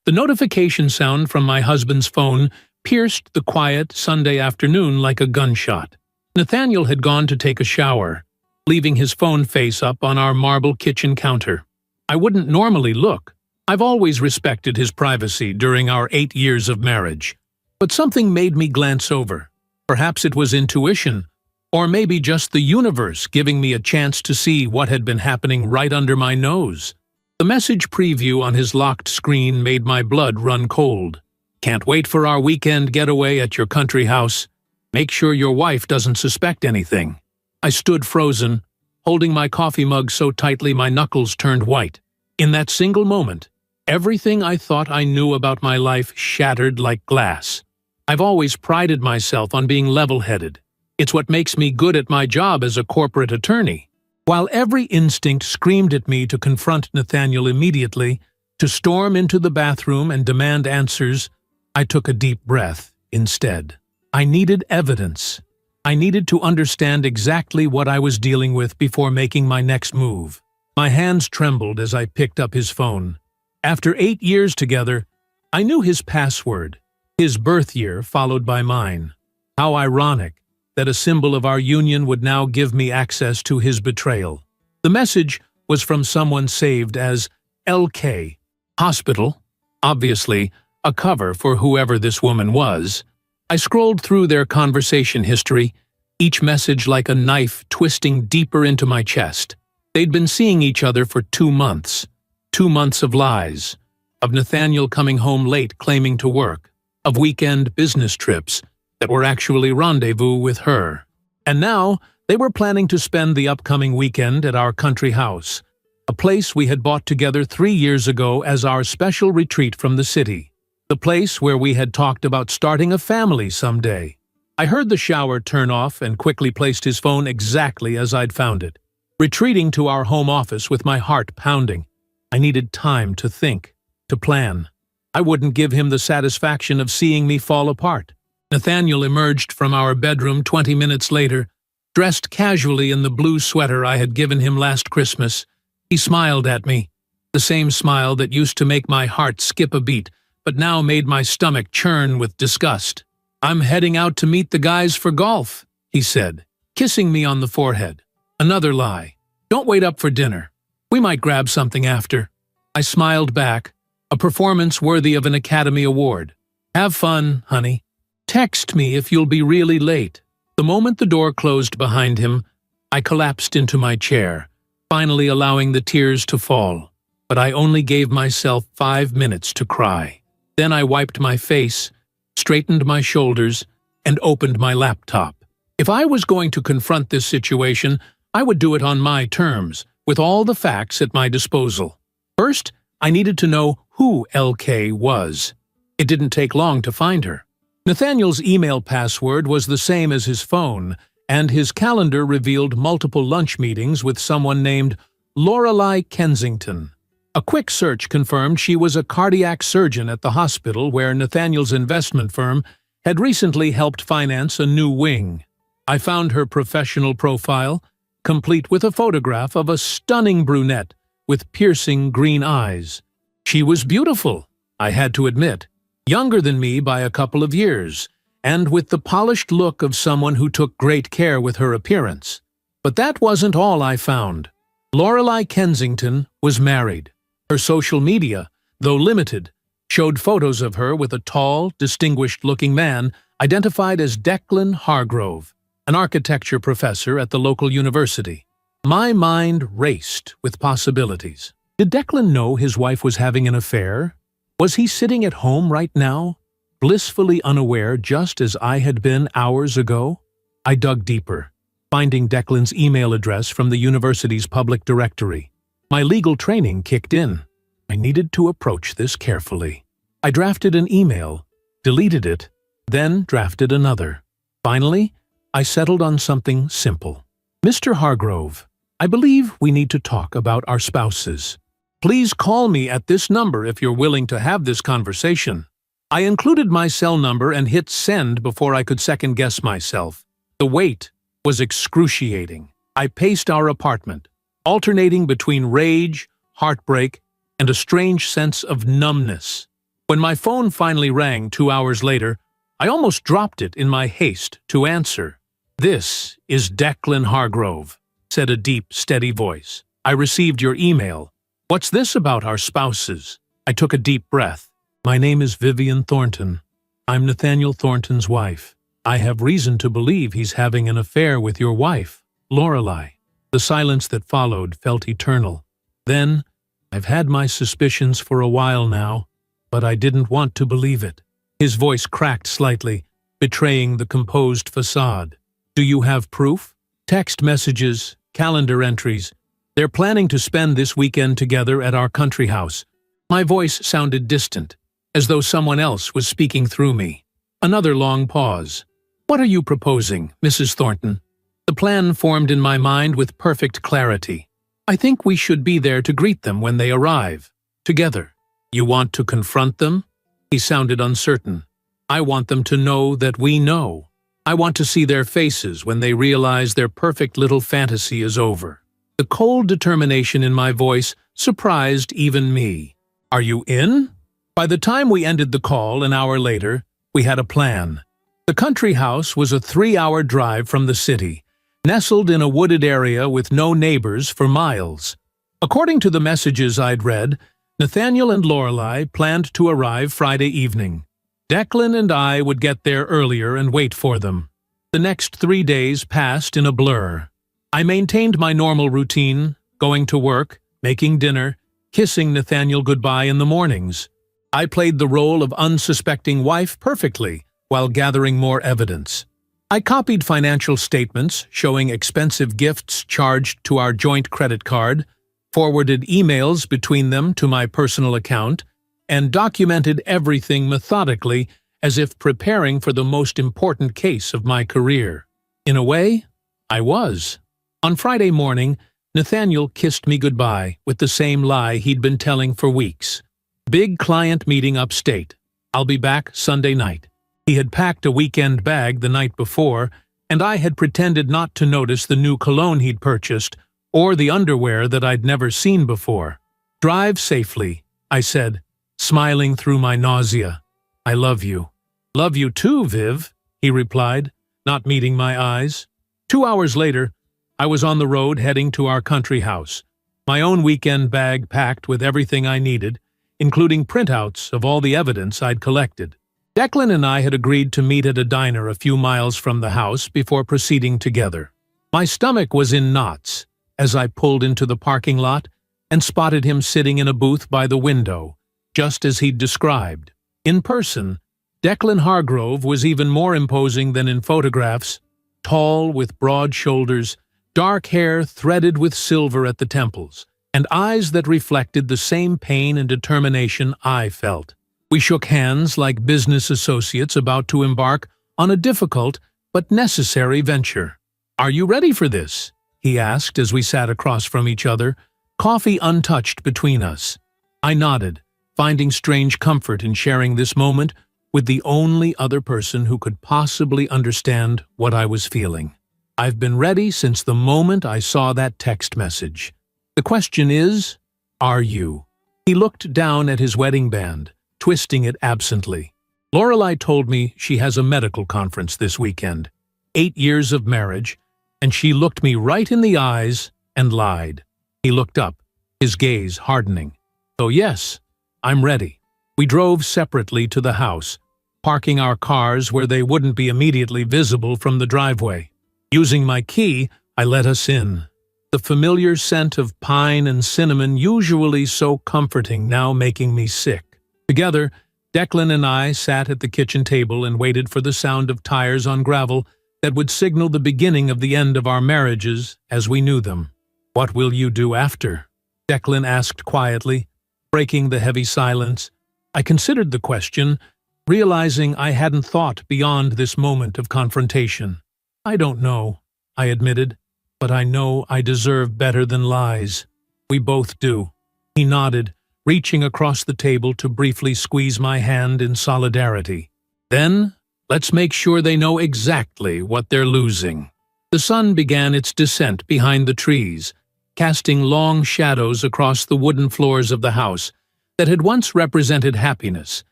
The notification sound from my husband's phone pierced the quiet Sunday afternoon like a gunshot. Nathaniel had gone to take a shower, leaving his phone face up on our marble kitchen counter. I wouldn't normally look. I've always respected his privacy during our 8 years of marriage. But something made me glance over. Perhaps it was intuition, or maybe just the universe giving me a chance to see what had been happening right under my nose. The message preview on his locked screen made my blood run cold. Can't wait for our weekend getaway at your country house. Make sure your wife doesn't suspect anything. I stood frozen, holding my coffee mug so tightly my knuckles turned white. In that single moment, everything I thought I knew about my life shattered like glass. I've always prided myself on being level-headed. It's what makes me good at my job as a corporate attorney. While every instinct screamed at me to confront Nathaniel immediately, to storm into the bathroom and demand answers, I took a deep breath instead. I needed evidence. I needed to understand exactly what I was dealing with before making my next move. My hands trembled as I picked up his phone. After 8 years together, I knew his password, his birth year followed by mine. How ironic that a symbol of our union would now give me access to his betrayal. The message was from someone saved as LK, hospital, obviously a cover for whoever this woman was. I scrolled through their conversation history, each message like a knife twisting deeper into my chest. They'd been seeing each other for 2 months. 2 months of lies, of Nathaniel coming home late claiming to work, of weekend business trips that were actually rendezvous with her. And now, they were planning to spend the upcoming weekend at our country house, a place we had bought together 3 years ago as our special retreat from the city, the place where we had talked about starting a family someday. I heard the shower turn off and quickly placed his phone exactly as I'd found it, retreating to our home office with my heart pounding. I needed time to think, to plan. I wouldn't give him the satisfaction of seeing me fall apart. Nathaniel emerged from our bedroom 20 minutes later, dressed casually in the blue sweater I had given him last Christmas. He smiled at me, the same smile that used to make my heart skip a beat, but now made my stomach churn with disgust. "I'm heading out to meet the guys for golf," he said, kissing me on the forehead. Another lie. "Don't wait up for dinner. We might grab something after." I smiled back, a performance worthy of an Academy Award. "Have fun, honey. Text me if you'll be really late." The moment the door closed behind him, I collapsed into my chair, finally allowing the tears to fall. But I only gave myself 5 minutes to cry. Then I wiped my face, straightened my shoulders, and opened my laptop. If I was going to confront this situation, I would do it on my terms, with all the facts at my disposal. First, I needed to know who LK was. It didn't take long to find her. Nathaniel's email password was the same as his phone, and his calendar revealed multiple lunch meetings with someone named Lorelei Kensington. A quick search confirmed she was a cardiac surgeon at the hospital where Nathaniel's investment firm had recently helped finance a new wing. I found her professional profile, complete with a photograph of a stunning brunette with piercing green eyes. She was beautiful, I had to admit, younger than me by a couple of years, and with the polished look of someone who took great care with her appearance. But that wasn't all I found. Lorelei Kensington was married. Her social media, though limited, showed photos of her with a tall, distinguished-looking man identified as Declan Hargrove, an architecture professor at the local university. My mind raced with possibilities. Did Declan know his wife was having an affair? Was he sitting at home right now, blissfully unaware just as I had been hours ago? I dug deeper, finding Declan's email address from the university's public directory. My legal training kicked in. I needed to approach this carefully. I drafted an email, deleted it, then drafted another. Finally, I settled on something simple. "Mr. Hargrove, I believe we need to talk about our spouses. Please call me at this number if you're willing to have this conversation." I included my cell number and hit send before I could second-guess myself. The wait was excruciating. I paced our apartment, alternating between rage, heartbreak, and a strange sense of numbness. When my phone finally rang 2 hours later, I almost dropped it in my haste to answer. "This is Declan Hargrove," said a deep, steady voice. "I received your email. What's this about our spouses?" I took a deep breath. "My name is Vivian Thornton. I'm Nathaniel Thornton's wife. I have reason to believe he's having an affair with your wife, Lorelei." The silence that followed felt eternal. Then, "I've had my suspicions for a while now, but I didn't want to believe it." His voice cracked slightly, betraying the composed facade. "Do you have proof?" "Text messages, calendar entries. They're planning to spend this weekend together at our country house." My voice sounded distant, as though someone else was speaking through me. Another long pause. "What are you proposing, Mrs. Thornton?" The plan formed in my mind with perfect clarity. "I think we should be there to greet them when they arrive, together." "You want to confront them?" He sounded uncertain. "I want them to know that we know. I want to see their faces when they realize their perfect little fantasy is over." The cold determination in my voice surprised even me. "Are you in?" By the time we ended the call an hour later, we had a plan. The country house was a 3-hour drive from the city, nestled in a wooded area with no neighbors for miles. According to the messages I'd read, Nathaniel and Lorelei planned to arrive Friday evening. Declan and I would get there earlier and wait for them. The next 3 days passed in a blur. I maintained my normal routine, going to work, making dinner, kissing Nathaniel goodbye in the mornings. I played the role of unsuspecting wife perfectly while gathering more evidence. I copied financial statements showing expensive gifts charged to our joint credit card, forwarded emails between them to my personal account, and documented everything methodically as if preparing for the most important case of my career. In a way, I was. On Friday morning, Nathaniel kissed me goodbye with the same lie he'd been telling for weeks. "Big client meeting upstate. I'll be back Sunday night." He had packed a weekend bag the night before, and I had pretended not to notice the new cologne he'd purchased or the underwear that I'd never seen before. "Drive safely," I said, smiling through my nausea. "I love you." "Love you too, Viv," he replied, not meeting my eyes. 2 hours later, I was on the road heading to our country house, my own weekend bag packed with everything I needed, including printouts of all the evidence I'd collected. Declan and I had agreed to meet at a diner a few miles from the house before proceeding together. My stomach was in knots as I pulled into the parking lot and spotted him sitting in a booth by the window, just as he'd described. In person, Declan Hargrove was even more imposing than in photographs, tall with broad shoulders, dark hair threaded with silver at the temples, and eyes that reflected the same pain and determination I felt. We shook hands like business associates about to embark on a difficult but necessary venture. "Are you ready for this?" he asked as we sat across from each other, coffee untouched between us. I nodded, finding strange comfort in sharing this moment with the only other person who could possibly understand what I was feeling. "I've been ready since the moment I saw that text message. The question is, are you?" He looked down at his wedding band, twisting it absently. "Lorelei told me she has a medical conference this weekend. 8 years of marriage, and she looked me right in the eyes and lied." He looked up, his gaze hardening. "So yes, I'm ready." We drove separately to the house, parking our cars where they wouldn't be immediately visible from the driveway. Using my key, I let us in. The familiar scent of pine and cinnamon, usually so comforting, now making me sick. Together, Declan and I sat at the kitchen table and waited for the sound of tires on gravel that would signal the beginning of the end of our marriages as we knew them. "What will you do after?" Declan asked quietly, breaking the heavy silence. I considered the question, realizing I hadn't thought beyond this moment of confrontation. "I don't know," I admitted, "but I know I deserve better than lies." "We both do." He nodded, reaching across the table to briefly squeeze my hand in solidarity. "Then, let's make sure they know exactly what they're losing." The sun began its descent behind the trees, casting long shadows across the wooden floors of the house that had once represented happiness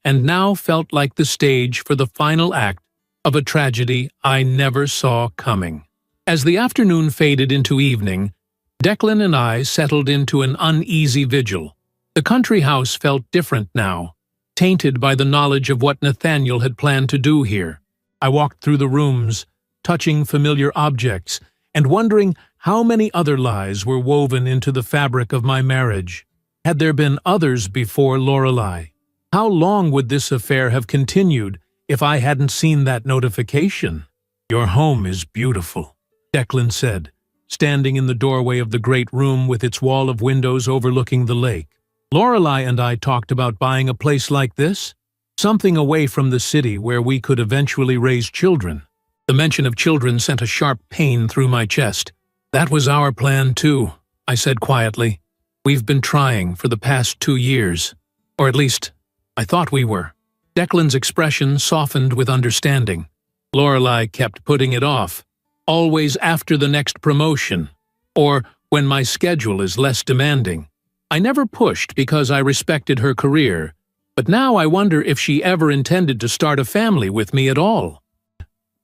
and now felt like the stage for the final act of a tragedy I never saw coming. As the afternoon faded into evening, Declan and I settled into an uneasy vigil. The country house felt different now, tainted by the knowledge of what Nathaniel had planned to do here. I walked through the rooms, touching familiar objects, and wondering how many other lies were woven into the fabric of my marriage. Had there been others before Lorelei? How long would this affair have continued if I hadn't seen that notification? "Your home is beautiful," Declan said, standing in the doorway of the great room with its wall of windows overlooking the lake. Lorelei and I talked about buying a place like this, something away from the city where we could eventually raise children. The mention of children sent a sharp pain through my chest. "That was our plan too," I said quietly. "We've been trying for the past 2 years. Or at least, I thought we were." Declan's expression softened with understanding. Lorelei kept putting it off, always after the next promotion, or when my schedule is less demanding. I never pushed because I respected her career, but now I wonder if she ever intended to start a family with me at all.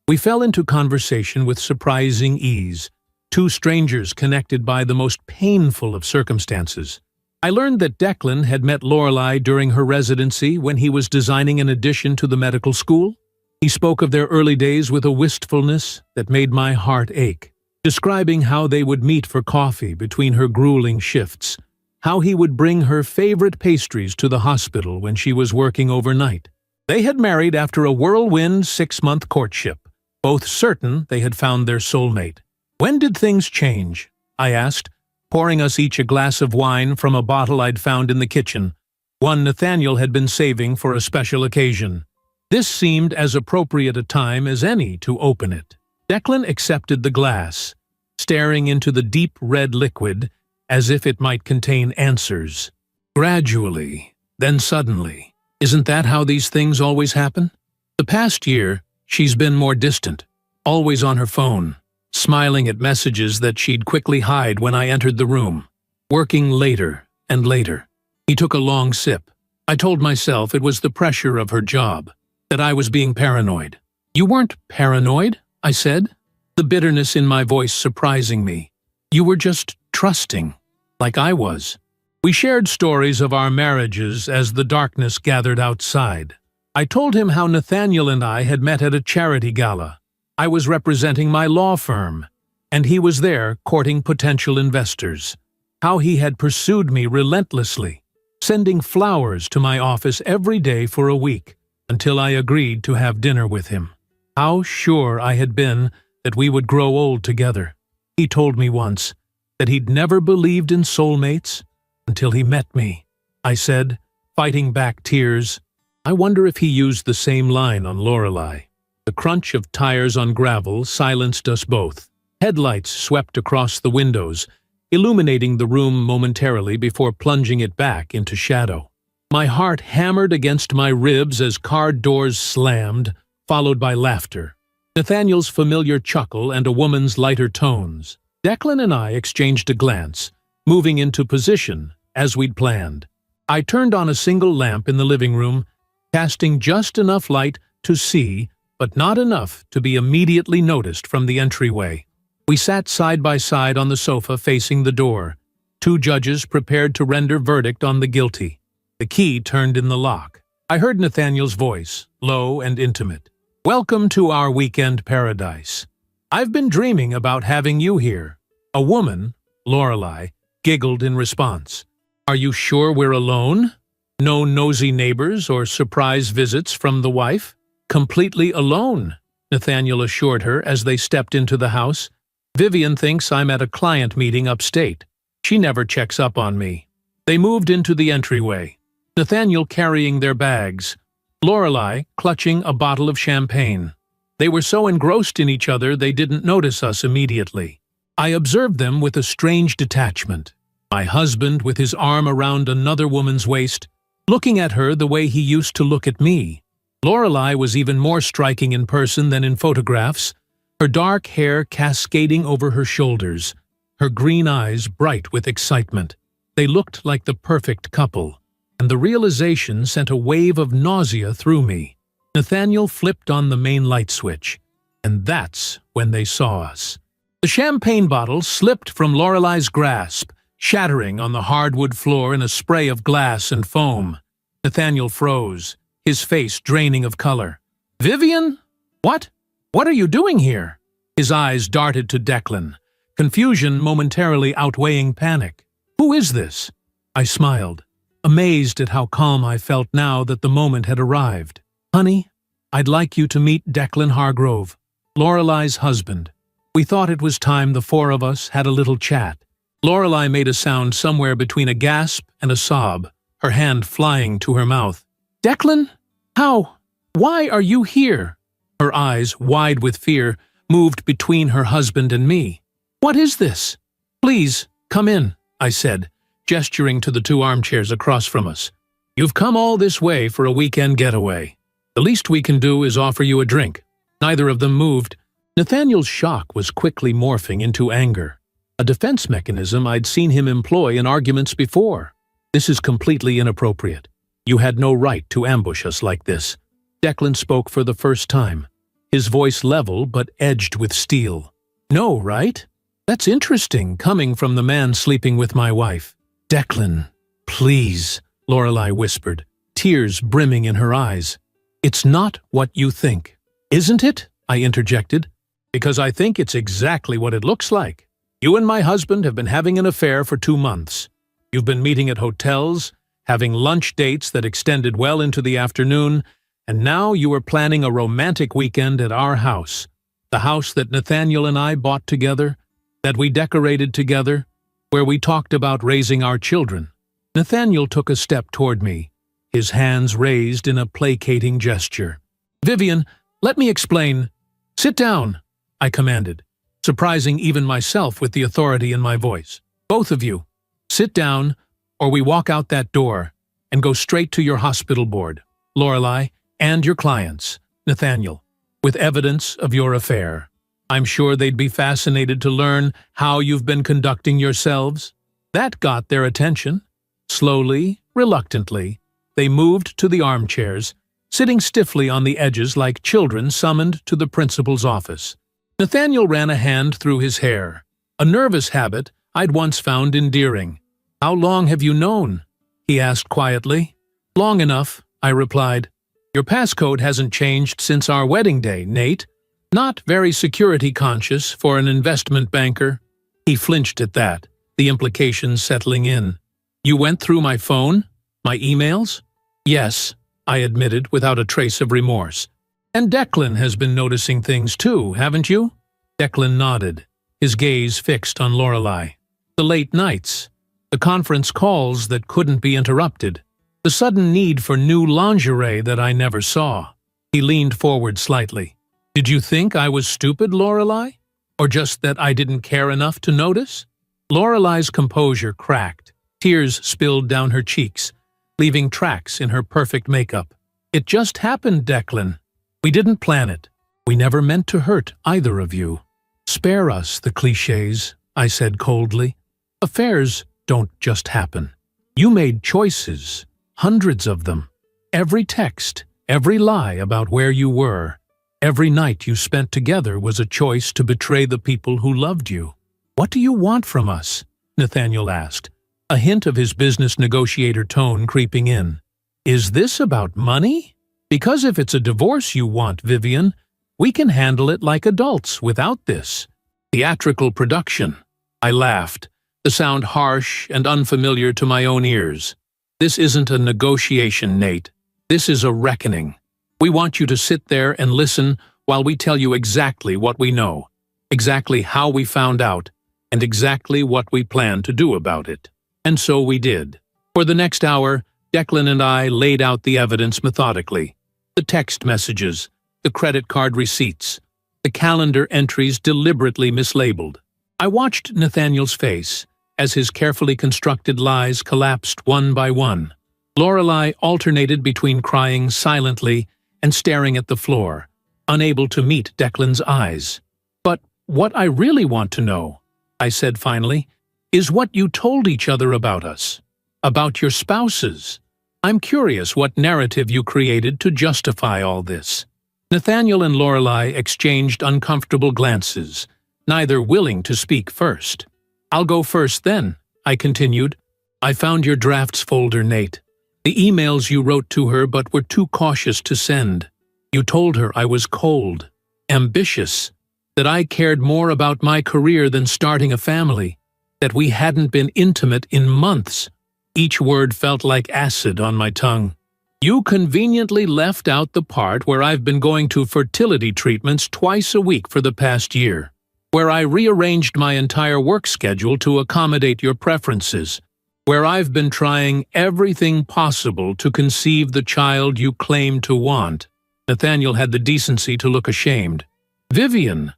We fell into conversation with surprising ease, two strangers connected by the most painful of circumstances. I learned that Declan had met Lorelei during her residency when he was designing an addition to the medical school. He spoke of their early days with a wistfulness that made my heart ache, describing how they would meet for coffee between her grueling shifts, how he would bring her favorite pastries to the hospital when she was working overnight. They had married after a whirlwind 6-month courtship, both certain they had found their soulmate. "When did things change?" I asked, pouring us each a glass of wine from a bottle I'd found in the kitchen, one Nathaniel had been saving for a special occasion. This seemed as appropriate a time as any to open it. Declan accepted the glass, staring into the deep red liquid as if it might contain answers. "Gradually, then suddenly. Isn't that how these things always happen? The past year, she's been more distant, always on her phone, smiling at messages that she'd quickly hide when I entered the room, working later and later." He took a long sip. I told myself it was the pressure of her job, that I was being paranoid. "You weren't paranoid," I said, the bitterness in my voice surprising me. "You were just trusting, like I was." We shared stories of our marriages as the darkness gathered outside. I told him how Nathaniel and I had met at a charity gala. I was representing my law firm, and he was there courting potential investors. How he had pursued me relentlessly, sending flowers to my office every day for a week, until I agreed to have dinner with him. How sure I had been that we would grow old together. He told me once that he'd never believed in soulmates until he met me. I said, fighting back tears. I wonder if he used the same line on Lorelei. The crunch of tires on gravel silenced us both. Headlights swept across the windows, illuminating the room momentarily before plunging it back into shadow. My heart hammered against my ribs as car doors slammed, followed by laughter. Nathaniel's familiar chuckle and a woman's lighter tones. Declan and I exchanged a glance, moving into position as we'd planned. I turned on a single lamp in the living room, casting just enough light to see, but not enough to be immediately noticed from the entryway. We sat side by side on the sofa facing the door, two judges prepared to render verdict on the guilty. The key turned in the lock. I heard Nathaniel's voice, low and intimate. "Welcome to our weekend paradise. I've been dreaming about having you here." A woman, Lorelei, giggled in response. "Are you sure we're alone? No nosy neighbors or surprise visits from the wife?" "Completely alone," Nathaniel assured her as they stepped into the house. "Vivian thinks I'm at a client meeting upstate. She never checks up on me." They moved into the entryway, Nathaniel carrying their bags, Lorelei clutching a bottle of champagne. They were so engrossed in each other they didn't notice us immediately. I observed them with a strange detachment. My husband with his arm around another woman's waist, looking at her the way he used to look at me. Lorelei was even more striking in person than in photographs, her dark hair cascading over her shoulders, her green eyes bright with excitement. They looked like the perfect couple. and the realization sent a wave of nausea through me. Nathaniel flipped on the main light switch, and that's when they saw us. The champagne bottle slipped from Lorelei's grasp, shattering on the hardwood floor in a spray of glass and foam. Nathaniel froze, his face draining of color. "Vivian? What? What are you doing here?" His eyes darted to Declan, confusion momentarily outweighing panic. "Who is this?" I smiled, amazed at how calm I felt now that the moment had arrived. "Honey, I'd like you to meet Declan Hargrove, Lorelei's husband." We thought it was time the four of us had a little chat. Lorelei made a sound somewhere between a gasp and a sob, her hand flying to her mouth. "Declan? How? Why are you here?" Her eyes, wide with fear, moved between her husband and me. "What is this?" "Please, come in," I said, gesturing to the two armchairs across from us. "You've come all this way for a weekend getaway. The least we can do is offer you a drink." Neither of them moved. Nathaniel's shock was quickly morphing into anger, a defense mechanism I'd seen him employ in arguments before. "This is completely inappropriate. You had no right to ambush us like this." Declan spoke for the first time, his voice level but edged with steel. "No, right? That's interesting, coming from the man sleeping with my wife." "Declan, please," Lorelei whispered, tears brimming in her eyes. "It's not what you think." "Isn't it?" I interjected. "Because I think it's exactly what it looks like. You and my husband have been having an affair for 2 months. You've been meeting at hotels, having lunch dates that extended well into the afternoon, and now you are planning a romantic weekend at our house, the house that Nathaniel and I bought together, that we decorated together, where we talked about raising our children." Nathaniel took a step toward me, his hands raised in a placating gesture. "Vivian, let me explain." "Sit down," I commanded, surprising even myself with the authority in my voice. "Both of you, sit down, or we walk out that door and go straight to your hospital board, Lorelei, and your clients, Nathaniel, with evidence of your affair. I'm sure they'd be fascinated to learn how you've been conducting yourselves." That got their attention. Slowly, reluctantly, they moved to the armchairs, sitting stiffly on the edges like children summoned to the principal's office. Nathaniel ran a hand through his hair, a nervous habit I'd once found endearing. "How long have you known?" he asked quietly. "Long enough," I replied. "Your passcode hasn't changed since our wedding day, Nate. Not very security-conscious for an investment banker." He flinched at that, the implications settling in. "You went through my phone? My emails?" "Yes," I admitted without a trace of remorse. "And Declan has been noticing things too, haven't you?" Declan nodded, his gaze fixed on Lorelei. "The late nights, the conference calls that couldn't be interrupted, the sudden need for new lingerie that I never saw." He leaned forward slightly. "Did you think I was stupid, Lorelei? Or just that I didn't care enough to notice?" Lorelei's composure cracked. Tears spilled down her cheeks, leaving tracks in her perfect makeup. "It just happened, Declan. We didn't plan it. We never meant to hurt either of you." "Spare us the clichés," I said coldly. "Affairs don't just happen. You made choices, hundreds of them. Every text, every lie about where you were, every night you spent together was a choice to betray the people who loved you." "What do you want from us?" Nathaniel asked, a hint of his business negotiator tone creeping in. "Is this about money? Because if it's a divorce you want, Vivian, we can handle it like adults without this theatrical production." I laughed, the sound harsh and unfamiliar to my own ears. "This isn't a negotiation, Nate. This is a reckoning. We want you to sit there and listen while we tell you exactly what we know, exactly how we found out, and exactly what we plan to do about it." And so we did. For the next hour, Declan and I laid out the evidence methodically. The text messages, the credit card receipts, the calendar entries deliberately mislabeled. I watched Nathaniel's face as his carefully constructed lies collapsed one by one. Lorelei alternated between crying silently and staring at the floor, unable to meet Declan's eyes. "But what I really want to know," I said finally, "is what you told each other about us, about your spouses. I'm curious what narrative you created to justify all this." Nathaniel and Lorelei exchanged uncomfortable glances, neither willing to speak first. "I'll go first then," I continued. "I found your drafts folder, Nate. The emails you wrote to her but were too cautious to send. You told her I was cold, ambitious, that I cared more about my career than starting a family, that we hadn't been intimate in months." Each word felt like acid on my tongue. "You conveniently left out the part where I've been going to fertility treatments twice a week for the past year, where I rearranged my entire work schedule to accommodate your preferences, where I've been trying everything possible to conceive the child you claim to want." Nathaniel had the decency to look ashamed. "Vivian,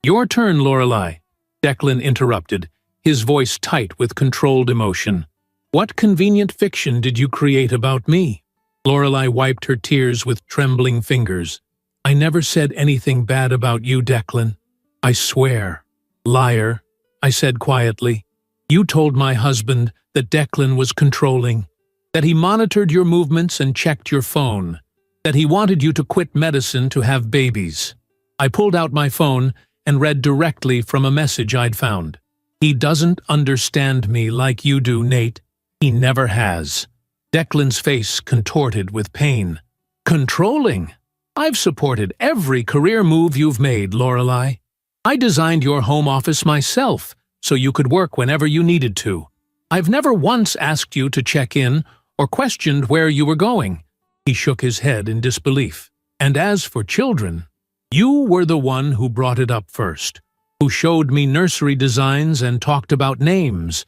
Your turn, Lorelei," Declan interrupted, his voice tight with controlled emotion. "What convenient fiction did you create about me?" Lorelei wiped her tears with trembling fingers. "I never said anything bad about you, Declan. I swear." "Liar," I said quietly. "You told my husband that Declan was controlling, that he monitored your movements and checked your phone, that he wanted you to quit medicine to have babies." I pulled out my phone and read directly from a message I'd found. "He doesn't understand me like you do, Nate. He never has." Declan's face contorted with pain. "Controlling? I've supported every career move you've made, Lorelei. I designed your home office myself so you could work whenever you needed to. I've never once asked you to check in or questioned where you were going." He shook his head in disbelief. "And as for children, you were the one who brought it up first, who showed me nursery designs and talked about names.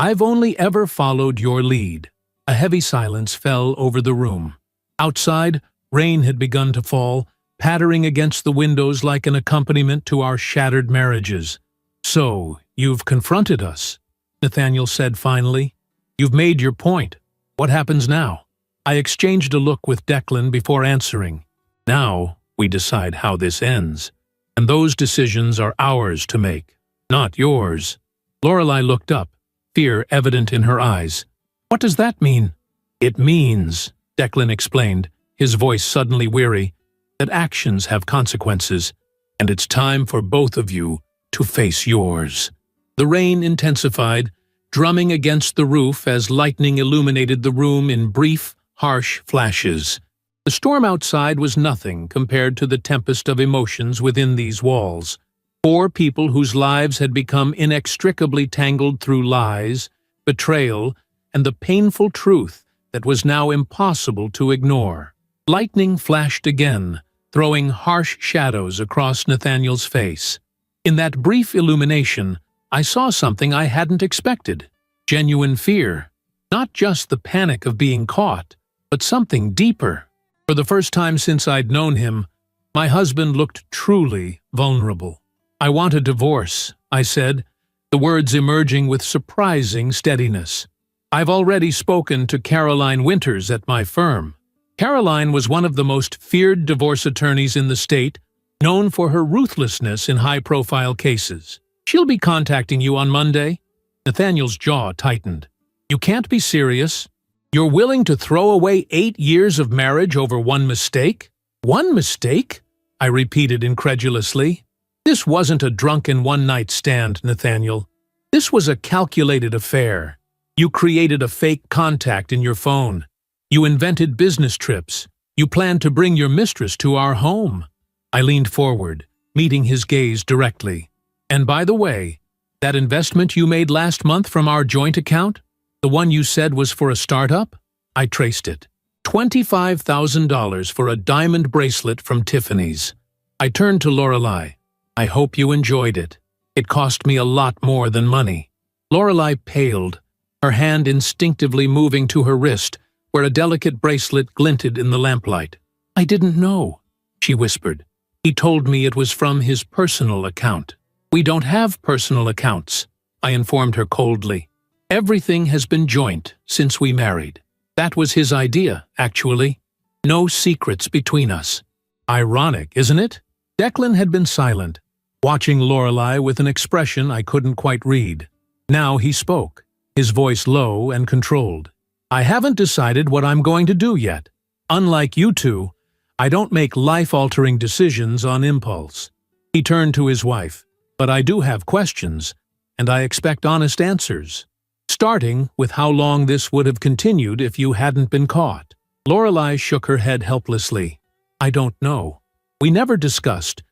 I've only ever followed your lead." A heavy silence fell over the room. Outside, rain had begun to fall, pattering against the windows like an accompaniment to our shattered marriages. "So, you've confronted us," Nathaniel said finally. "You've made your point. What happens now?" I exchanged a look with Declan before answering. "Now, we decide how this ends, and those decisions are ours to make, not yours." Lorelei looked up, fear evident in her eyes. "What does that mean?" "It means," Declan explained, his voice suddenly weary, "that actions have consequences, and it's time for both of you to face yours." The rain intensified, drumming against the roof as lightning illuminated the room in brief, harsh flashes. The storm outside was nothing compared to the tempest of emotions within these walls. 4 people whose lives had become inextricably tangled through lies, betrayal, and the painful truth that was now impossible to ignore. Lightning flashed again, throwing harsh shadows across Nathaniel's face. In that brief illumination, I saw something I hadn't expected. Genuine fear. Not just the panic of being caught, but something deeper. For the first time since I'd known him, my husband looked truly vulnerable. "I want a divorce," I said, the words emerging with surprising steadiness. "I've already spoken to Caroline Winters at my firm." Caroline was one of the most feared divorce attorneys in the state, known for her ruthlessness in high-profile cases. "She'll be contacting you on Monday." Nathaniel's jaw tightened. "You can't be serious. You're willing to throw away 8 years of marriage over one mistake?" "One mistake?" I repeated incredulously. "This wasn't a drunken one-night stand, Nathaniel. This was a calculated affair. You created a fake contact in your phone. You invented business trips. You planned to bring your mistress to our home." I leaned forward, meeting his gaze directly. "And by the way, that investment you made last month from our joint account, the one you said was for a startup?" I traced it. $25,000 for a diamond bracelet from Tiffany's. I turned to Lorelei. "I hope you enjoyed it. It cost me a lot more than money." Lorelei paled, her hand instinctively moving to her wrist, where a delicate bracelet glinted in the lamplight. "I didn't know," she whispered. "He told me it was from his personal account." "We don't have personal accounts," I informed her coldly. "Everything has been joint since we married. That was his idea, actually. No secrets between us." Ironic, isn't it? Declan had been silent, watching Lorelei with an expression I couldn't quite read. Now he spoke, his voice low and controlled. I haven't decided what I'm going to do yet. Unlike you two, I don't make life-altering decisions on impulse." He turned to his wife. "But I do have questions, and I expect honest answers. Starting with how long this would have continued if you hadn't been caught." Lorelei shook her head helplessly. "I don't know. We never discussed."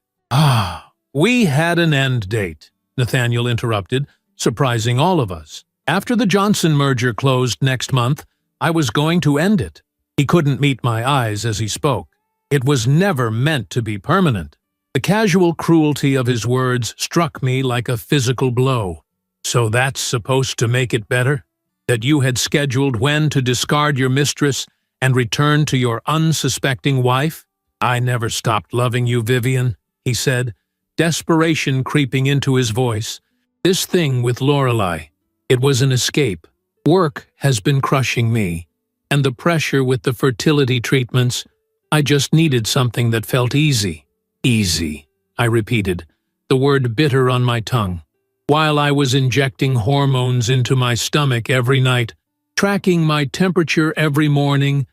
"We had an end date," Nathaniel interrupted, surprising all of us. "After the Johnson merger closed next month, I was going to end it." He couldn't meet my eyes as he spoke. It was never meant to be permanent. The casual cruelty of his words struck me like a physical blow. "So that's supposed to make it better? That you had scheduled when to discard your mistress and return to your unsuspecting wife?" "I never stopped loving you, Vivian," he said, desperation creeping into his voice. "This thing with Lorelei, it was an escape. Work has been crushing me, and the pressure with the fertility treatments, I just needed something that felt easy." "Easy," I repeated, the word bitter on my tongue. While I was injecting hormones into my stomach every night, tracking my temperature every morning,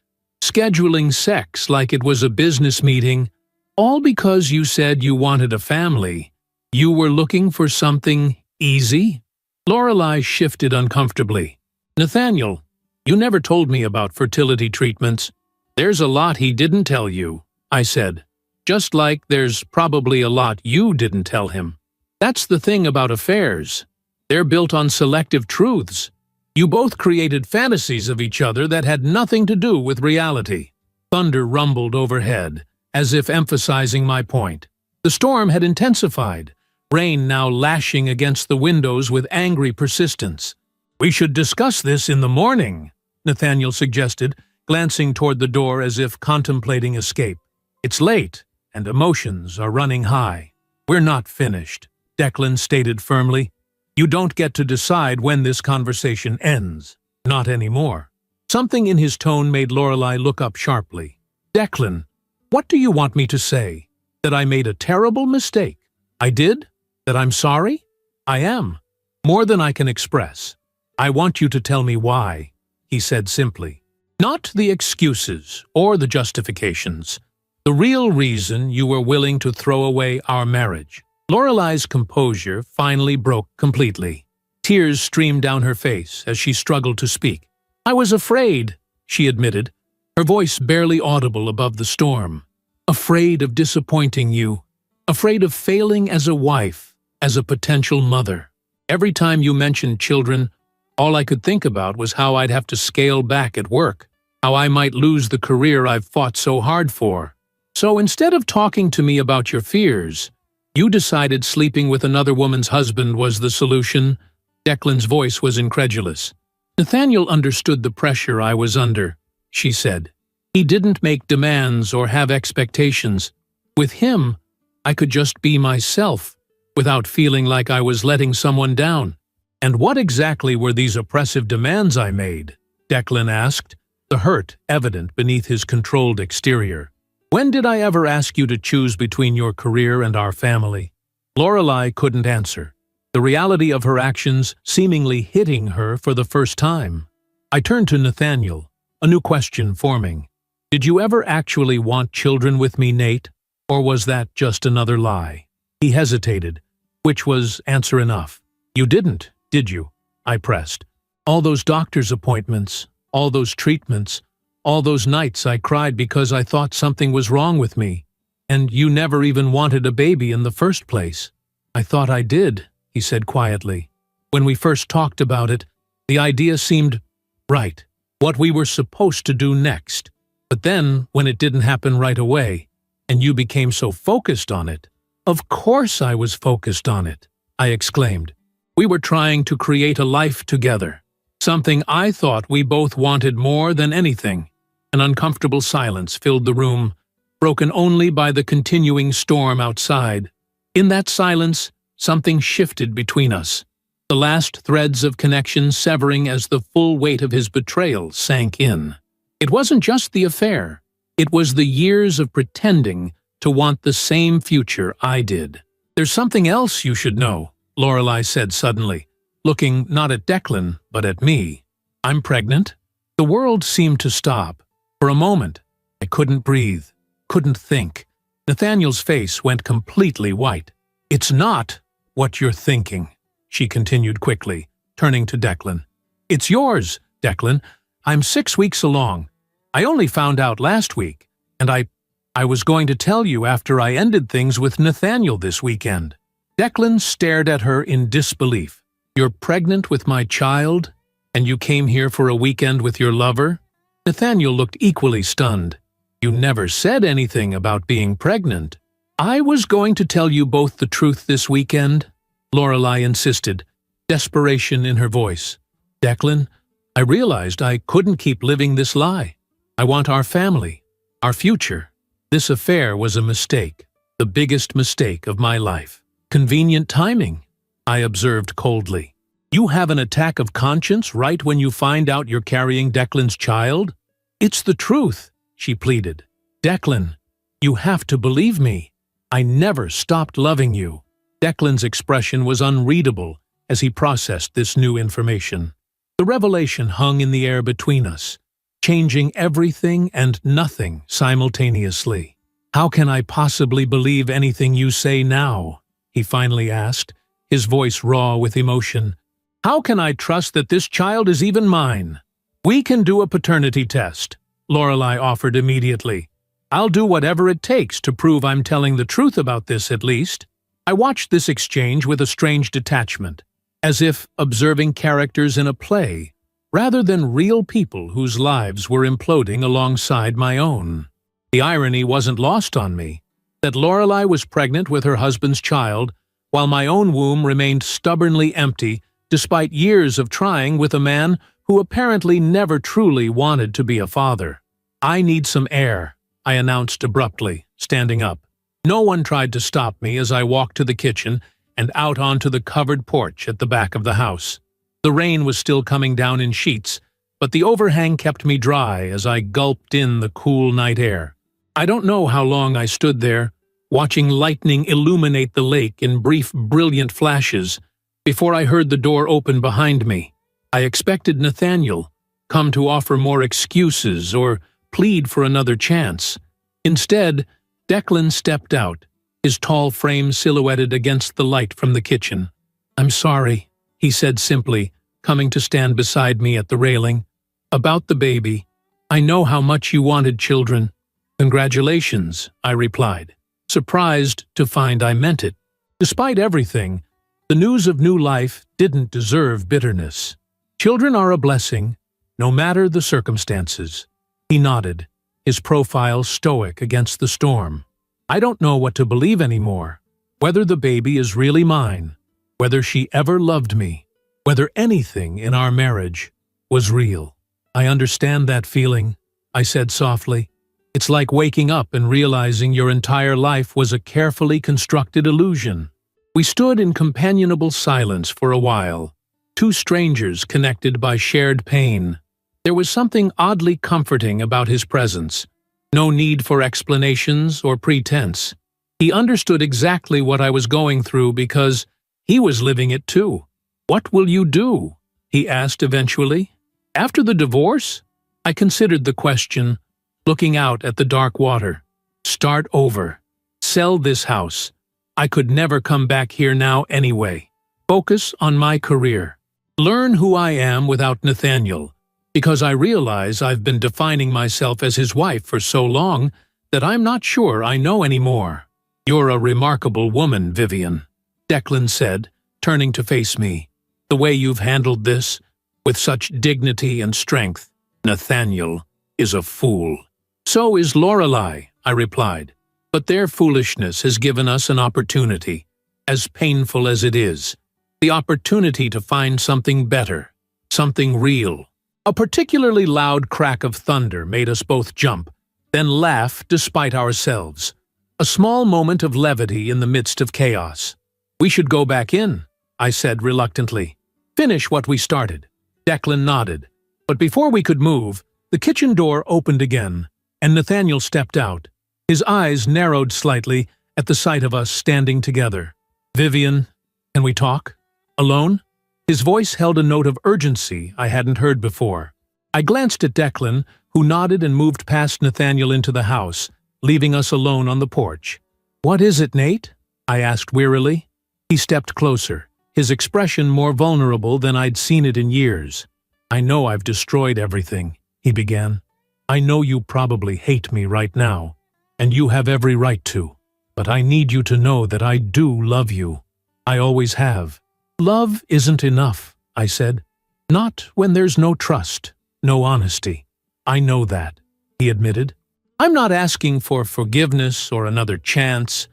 scheduling sex like it was a business meeting, all because you said you wanted a family. You were looking for something easy? Lorelei shifted uncomfortably. "Nathaniel, you never told me about fertility treatments." "There's a lot he didn't tell you," I said. "Just like there's probably a lot you didn't tell him. That's the thing about affairs. They're built on selective truths. You both created fantasies of each other that had nothing to do with reality." Thunder rumbled overhead, as if emphasizing my point. The storm had intensified, rain now lashing against the windows with angry persistence. "We should discuss this in the morning," Nathaniel suggested, glancing toward the door as if contemplating escape. "It's late, and emotions are running high." "We're not finished," Declan stated firmly. "You don't get to decide when this conversation ends. Not anymore." Something in his tone made Lorelei look up sharply. "Declan, what do you want me to say? That I made a terrible mistake? I did? That I'm sorry? I am. More than I can express. I want you to tell me why," he said simply. "Not the excuses or the justifications. The real reason you were willing to throw away our marriage." Lorelei's composure finally broke completely. Tears streamed down her face as she struggled to speak. "I was afraid," she admitted, her voice barely audible above the storm. "Afraid of disappointing you. Afraid of failing as a wife, as a potential mother. Every time you mentioned children, all I could think about was how I'd have to scale back at work, how I might lose the career I've fought so hard for. So instead of talking to me about your fears, you decided sleeping with another woman's husband was the solution." Declan's voice was incredulous. "Nathaniel understood the pressure I was under," she said. "He didn't make demands or have expectations. With him, I could just be myself, without feeling like I was letting someone down." "And what exactly were these oppressive demands I made?" Declan asked, the hurt evident beneath his controlled exterior. "When did I ever ask you to choose between your career and our family?" Lorelei couldn't answer, the reality of her actions seemingly hitting her for the first time. I turned to Nathaniel, a new question forming. "Did you ever actually want children with me, Nate? Or was that just another lie?" He hesitated, which was answer enough. "You didn't, did you?" I pressed. "All those doctor's appointments, all those treatments, all those nights I cried because I thought something was wrong with me. And you never even wanted a baby in the first place." "I thought I did," he said quietly. "When we first talked about it, the idea seemed right, what we were supposed to do next. But then, when it didn't happen right away, and you became so focused on it—" "Of course I was focused on it," I exclaimed. "We were trying to create a life together, something I thought we both wanted more than anything." An uncomfortable silence filled the room, broken only by the continuing storm outside. In that silence, something shifted between us, the last threads of connection severing as the full weight of his betrayal sank in. It wasn't just the affair. It was the years of pretending to want the same future I did. "There's something else you should know," Lorelei said suddenly, looking not at Declan, but at me. "I'm pregnant." The world seemed to stop. For a moment, I couldn't breathe, couldn't think. Nathaniel's face went completely white. "It's not what you're thinking," she continued quickly, turning to Declan. "It's yours, Declan. I'm 6 weeks along. I only found out last week, and I was going to tell you after I ended things with Nathaniel this weekend." Declan stared at her in disbelief. "You're pregnant with my child, and you came here for a weekend with your lover?" Nathaniel looked equally stunned. "You never said anything about being pregnant." "I was going to tell you both the truth this weekend," Lorelei insisted, desperation in her voice. "Declan, I realized I couldn't keep living this lie. I want our family, our future. This affair was a mistake, the biggest mistake of my life." "Convenient timing," I observed coldly. "You have an attack of conscience right when you find out you're carrying Declan's child?" "It's the truth," she pleaded. "Declan, you have to believe me. I never stopped loving you." Declan's expression was unreadable as he processed this new information. The revelation hung in the air between us, changing everything and nothing simultaneously. "How can I possibly believe anything you say now?" he finally asked, his voice raw with emotion. "How can I trust that this child is even mine?" "We can do a paternity test," Lorelei offered immediately. "I'll do whatever it takes to prove I'm telling the truth about this at least." I watched this exchange with a strange detachment, as if observing characters in a play, rather than real people whose lives were imploding alongside my own. The irony wasn't lost on me, that Lorelei was pregnant with her husband's child, while my own womb remained stubbornly empty despite years of trying with a man who apparently never truly wanted to be a father. "I need some air," I announced abruptly, standing up. No one tried to stop me as I walked to the kitchen and out onto the covered porch at the back of the house. The rain was still coming down in sheets, but the overhang kept me dry as I gulped in the cool night air. I don't know how long I stood there, watching lightning illuminate the lake in brief, brilliant flashes, before I heard the door open behind me. I expected Nathaniel, come to offer more excuses or plead for another chance. Instead, Declan stepped out, his tall frame silhouetted against the light from the kitchen. "I'm sorry," he said simply, coming to stand beside me at the railing. "About the baby. I know how much you wanted children." "Congratulations," I replied, surprised to find I meant it. Despite everything, the news of new life didn't deserve bitterness. Children are a blessing, no matter the circumstances. He nodded, his profile stoic against the storm. "I don't know what to believe anymore. Whether the baby is really mine, whether she ever loved me, whether anything in our marriage was real." "I understand that feeling," I said softly. "It's like waking up and realizing your entire life was a carefully constructed illusion." We stood in companionable silence for a while, two strangers connected by shared pain. There was something oddly comforting about his presence. No need for explanations or pretense. He understood exactly what I was going through because he was living it too. "What will you do?" he asked eventually. "After the divorce?" I considered the question, looking out at the dark water. "Start over. Sell this house. I could never come back here now anyway. Focus on my career. Learn who I am without Nathaniel, because I realize I've been defining myself as his wife for so long that I'm not sure I know anymore." "You're a remarkable woman, Vivian," Declan said, turning to face me. "The way you've handled this, with such dignity and strength. Nathaniel is a fool." "So is Lorelei," I replied. "But their foolishness has given us an opportunity, as painful as it is. The opportunity to find something better, something real." A particularly loud crack of thunder made us both jump, then laugh despite ourselves. A small moment of levity in the midst of chaos. "We should go back in," I said reluctantly. "Finish what we started." Declan nodded, but before we could move, the kitchen door opened again, and Nathaniel stepped out. His eyes narrowed slightly at the sight of us standing together. "Vivian, can we talk? Alone?" His voice held a note of urgency I hadn't heard before. I glanced at Declan, who nodded and moved past Nathaniel into the house, leaving us alone on the porch. "What is it, Nate?" I asked wearily. He stepped closer, his expression more vulnerable than I'd seen it in years. "I know I've destroyed everything," he began. "I know you probably hate me right now, and you have every right to. But I need you to know that I do love you. I always have." "Love isn't enough," I said. "Not when there's no trust, no honesty." "I know that," he admitted. "I'm not asking for forgiveness or another chance.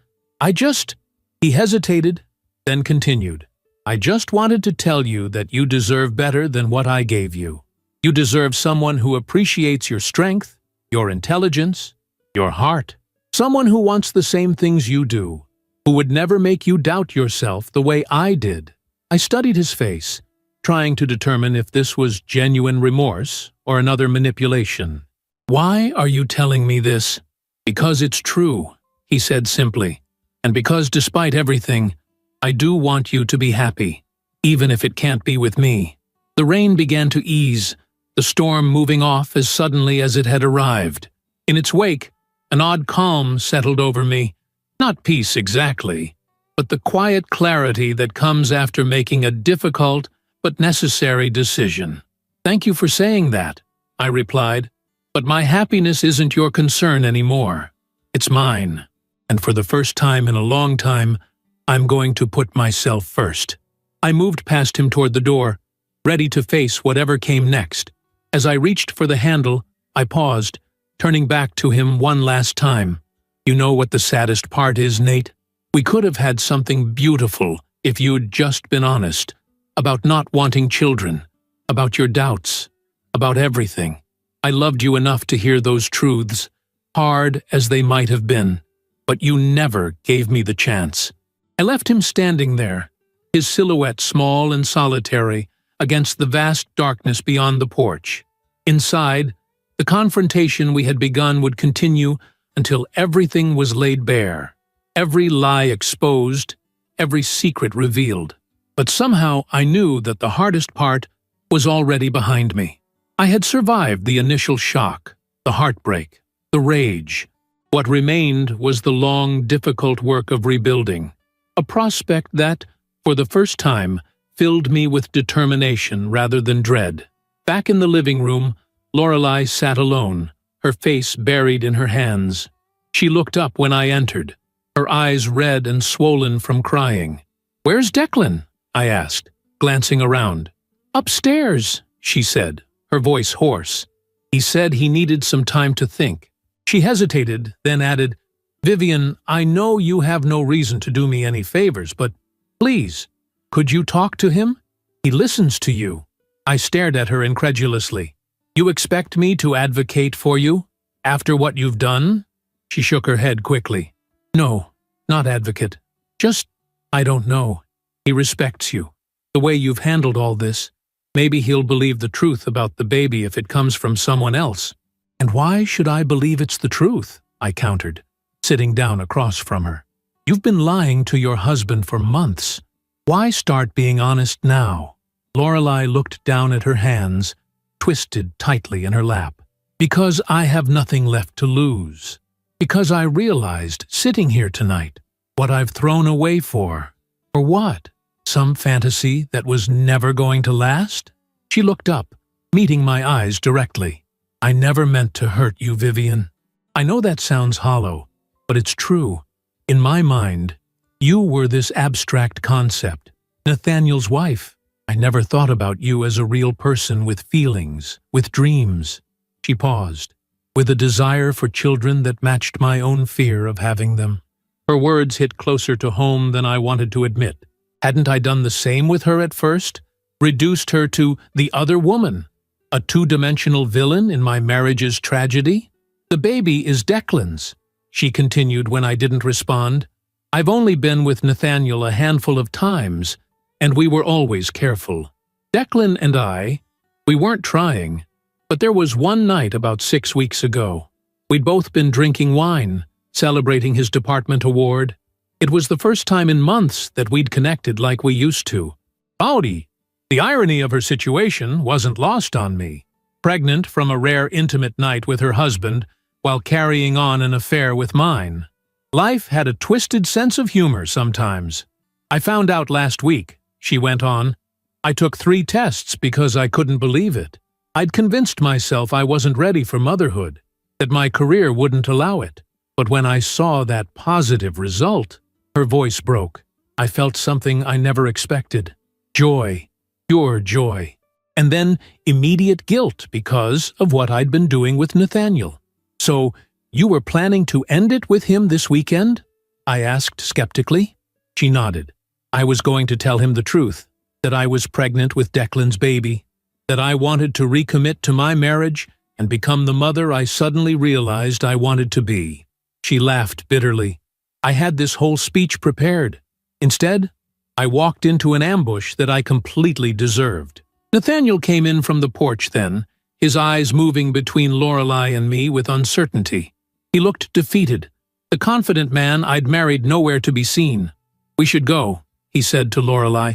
He hesitated, then continued. "I just wanted to tell you that you deserve better than what I gave you. You deserve someone who appreciates your strength, your intelligence, your heart. Someone who wants the same things you do, who would never make you doubt yourself the way I did." I studied his face, trying to determine if this was genuine remorse or another manipulation. "Why are you telling me this?" "Because it's true," he said simply, "and because despite everything, I do want you to be happy, even if it can't be with me." The rain began to ease, the storm moving off as suddenly as it had arrived. In its wake, an odd calm settled over me. Not peace exactly, but the quiet clarity that comes after making a difficult but necessary decision. "Thank you for saying that," I replied, "but my happiness isn't your concern anymore. It's mine, and for the first time in a long time, I'm going to put myself first." I moved past him toward the door, ready to face whatever came next. As I reached for the handle, I paused, turning back to him one last time. "You know what the saddest part is, Nate? We could have had something beautiful if you'd just been honest, about not wanting children, about your doubts, about everything. I loved you enough to hear those truths, hard as they might have been, but you never gave me the chance." I left him standing there, his silhouette small and solitary against the vast darkness beyond the porch. Inside, the confrontation we had begun would continue until everything was laid bare, every lie exposed, every secret revealed. But somehow I knew that the hardest part was already behind me. I had survived the initial shock, the heartbreak, the rage. What remained was the long, difficult work of rebuilding, a prospect that, for the first time, filled me with determination rather than dread. Back in the living room, Lorelei sat alone, her face buried in her hands. She looked up when I entered, her eyes red and swollen from crying. "Where's Declan?" I asked, glancing around. "Upstairs," she said, her voice hoarse. "He said he needed some time to think." She hesitated, then added, "Vivian, I know you have no reason to do me any favors, but please, could you talk to him? He listens to you." I stared at her incredulously. "You expect me to advocate for you, after what you've done?" She shook her head quickly. "No, not advocate. Just, I don't know. He respects you. The way you've handled all this, maybe he'll believe the truth about the baby if it comes from someone else." "And why should I believe it's the truth?" I countered, sitting down across from her. "You've been lying to your husband for months. Why start being honest now?" Lorelei looked down at her hands, twisted tightly in her lap. "Because I have nothing left to lose. Because I realized, sitting here tonight, what I've thrown away for. For what? Some fantasy that was never going to last?" She looked up, meeting my eyes directly. "I never meant to hurt you, Vivian. I know that sounds hollow, but it's true. In my mind, you were this abstract concept, Nathaniel's wife. I never thought about you as a real person with feelings, with dreams." She paused, with a desire for children that matched my own fear of having them. Her words hit closer to home than I wanted to admit. Hadn't I done the same with her at first? Reduced her to the other woman? A two-dimensional villain in my marriage's tragedy? "The baby is Declan's," she continued when I didn't respond. "I've only been with Nathaniel a handful of times, and we were always careful. Declan and we weren't trying, but there was one night about 6 weeks ago. We'd both been drinking wine, celebrating his department award. It was the first time in months that we'd connected like we used to. Howdy! The irony of her situation wasn't lost on me. pregnant from a rare intimate night with her husband while carrying on an affair with mine. Life had a twisted sense of humor sometimes. I found out last week, she went on. I took 3 tests because I couldn't believe it. I'd convinced myself I wasn't ready for motherhood, that my career wouldn't allow it. But when I saw that positive result, her voice broke. I felt something I never expected. Joy, pure joy. And then immediate guilt because of what I'd been doing with Nathaniel. So, you were planning to end it with him this weekend? I asked skeptically. She nodded. I was going to tell him the truth, that I was pregnant with Declan's baby, that I wanted to recommit to my marriage and become the mother I suddenly realized I wanted to be. She laughed bitterly. I had this whole speech prepared. Instead, I walked into an ambush that I completely deserved. Nathaniel came in from the porch then, his eyes moving between Lorelei and me with uncertainty. He looked defeated, the confident man I'd married nowhere to be seen. We should go, he said to Lorelei.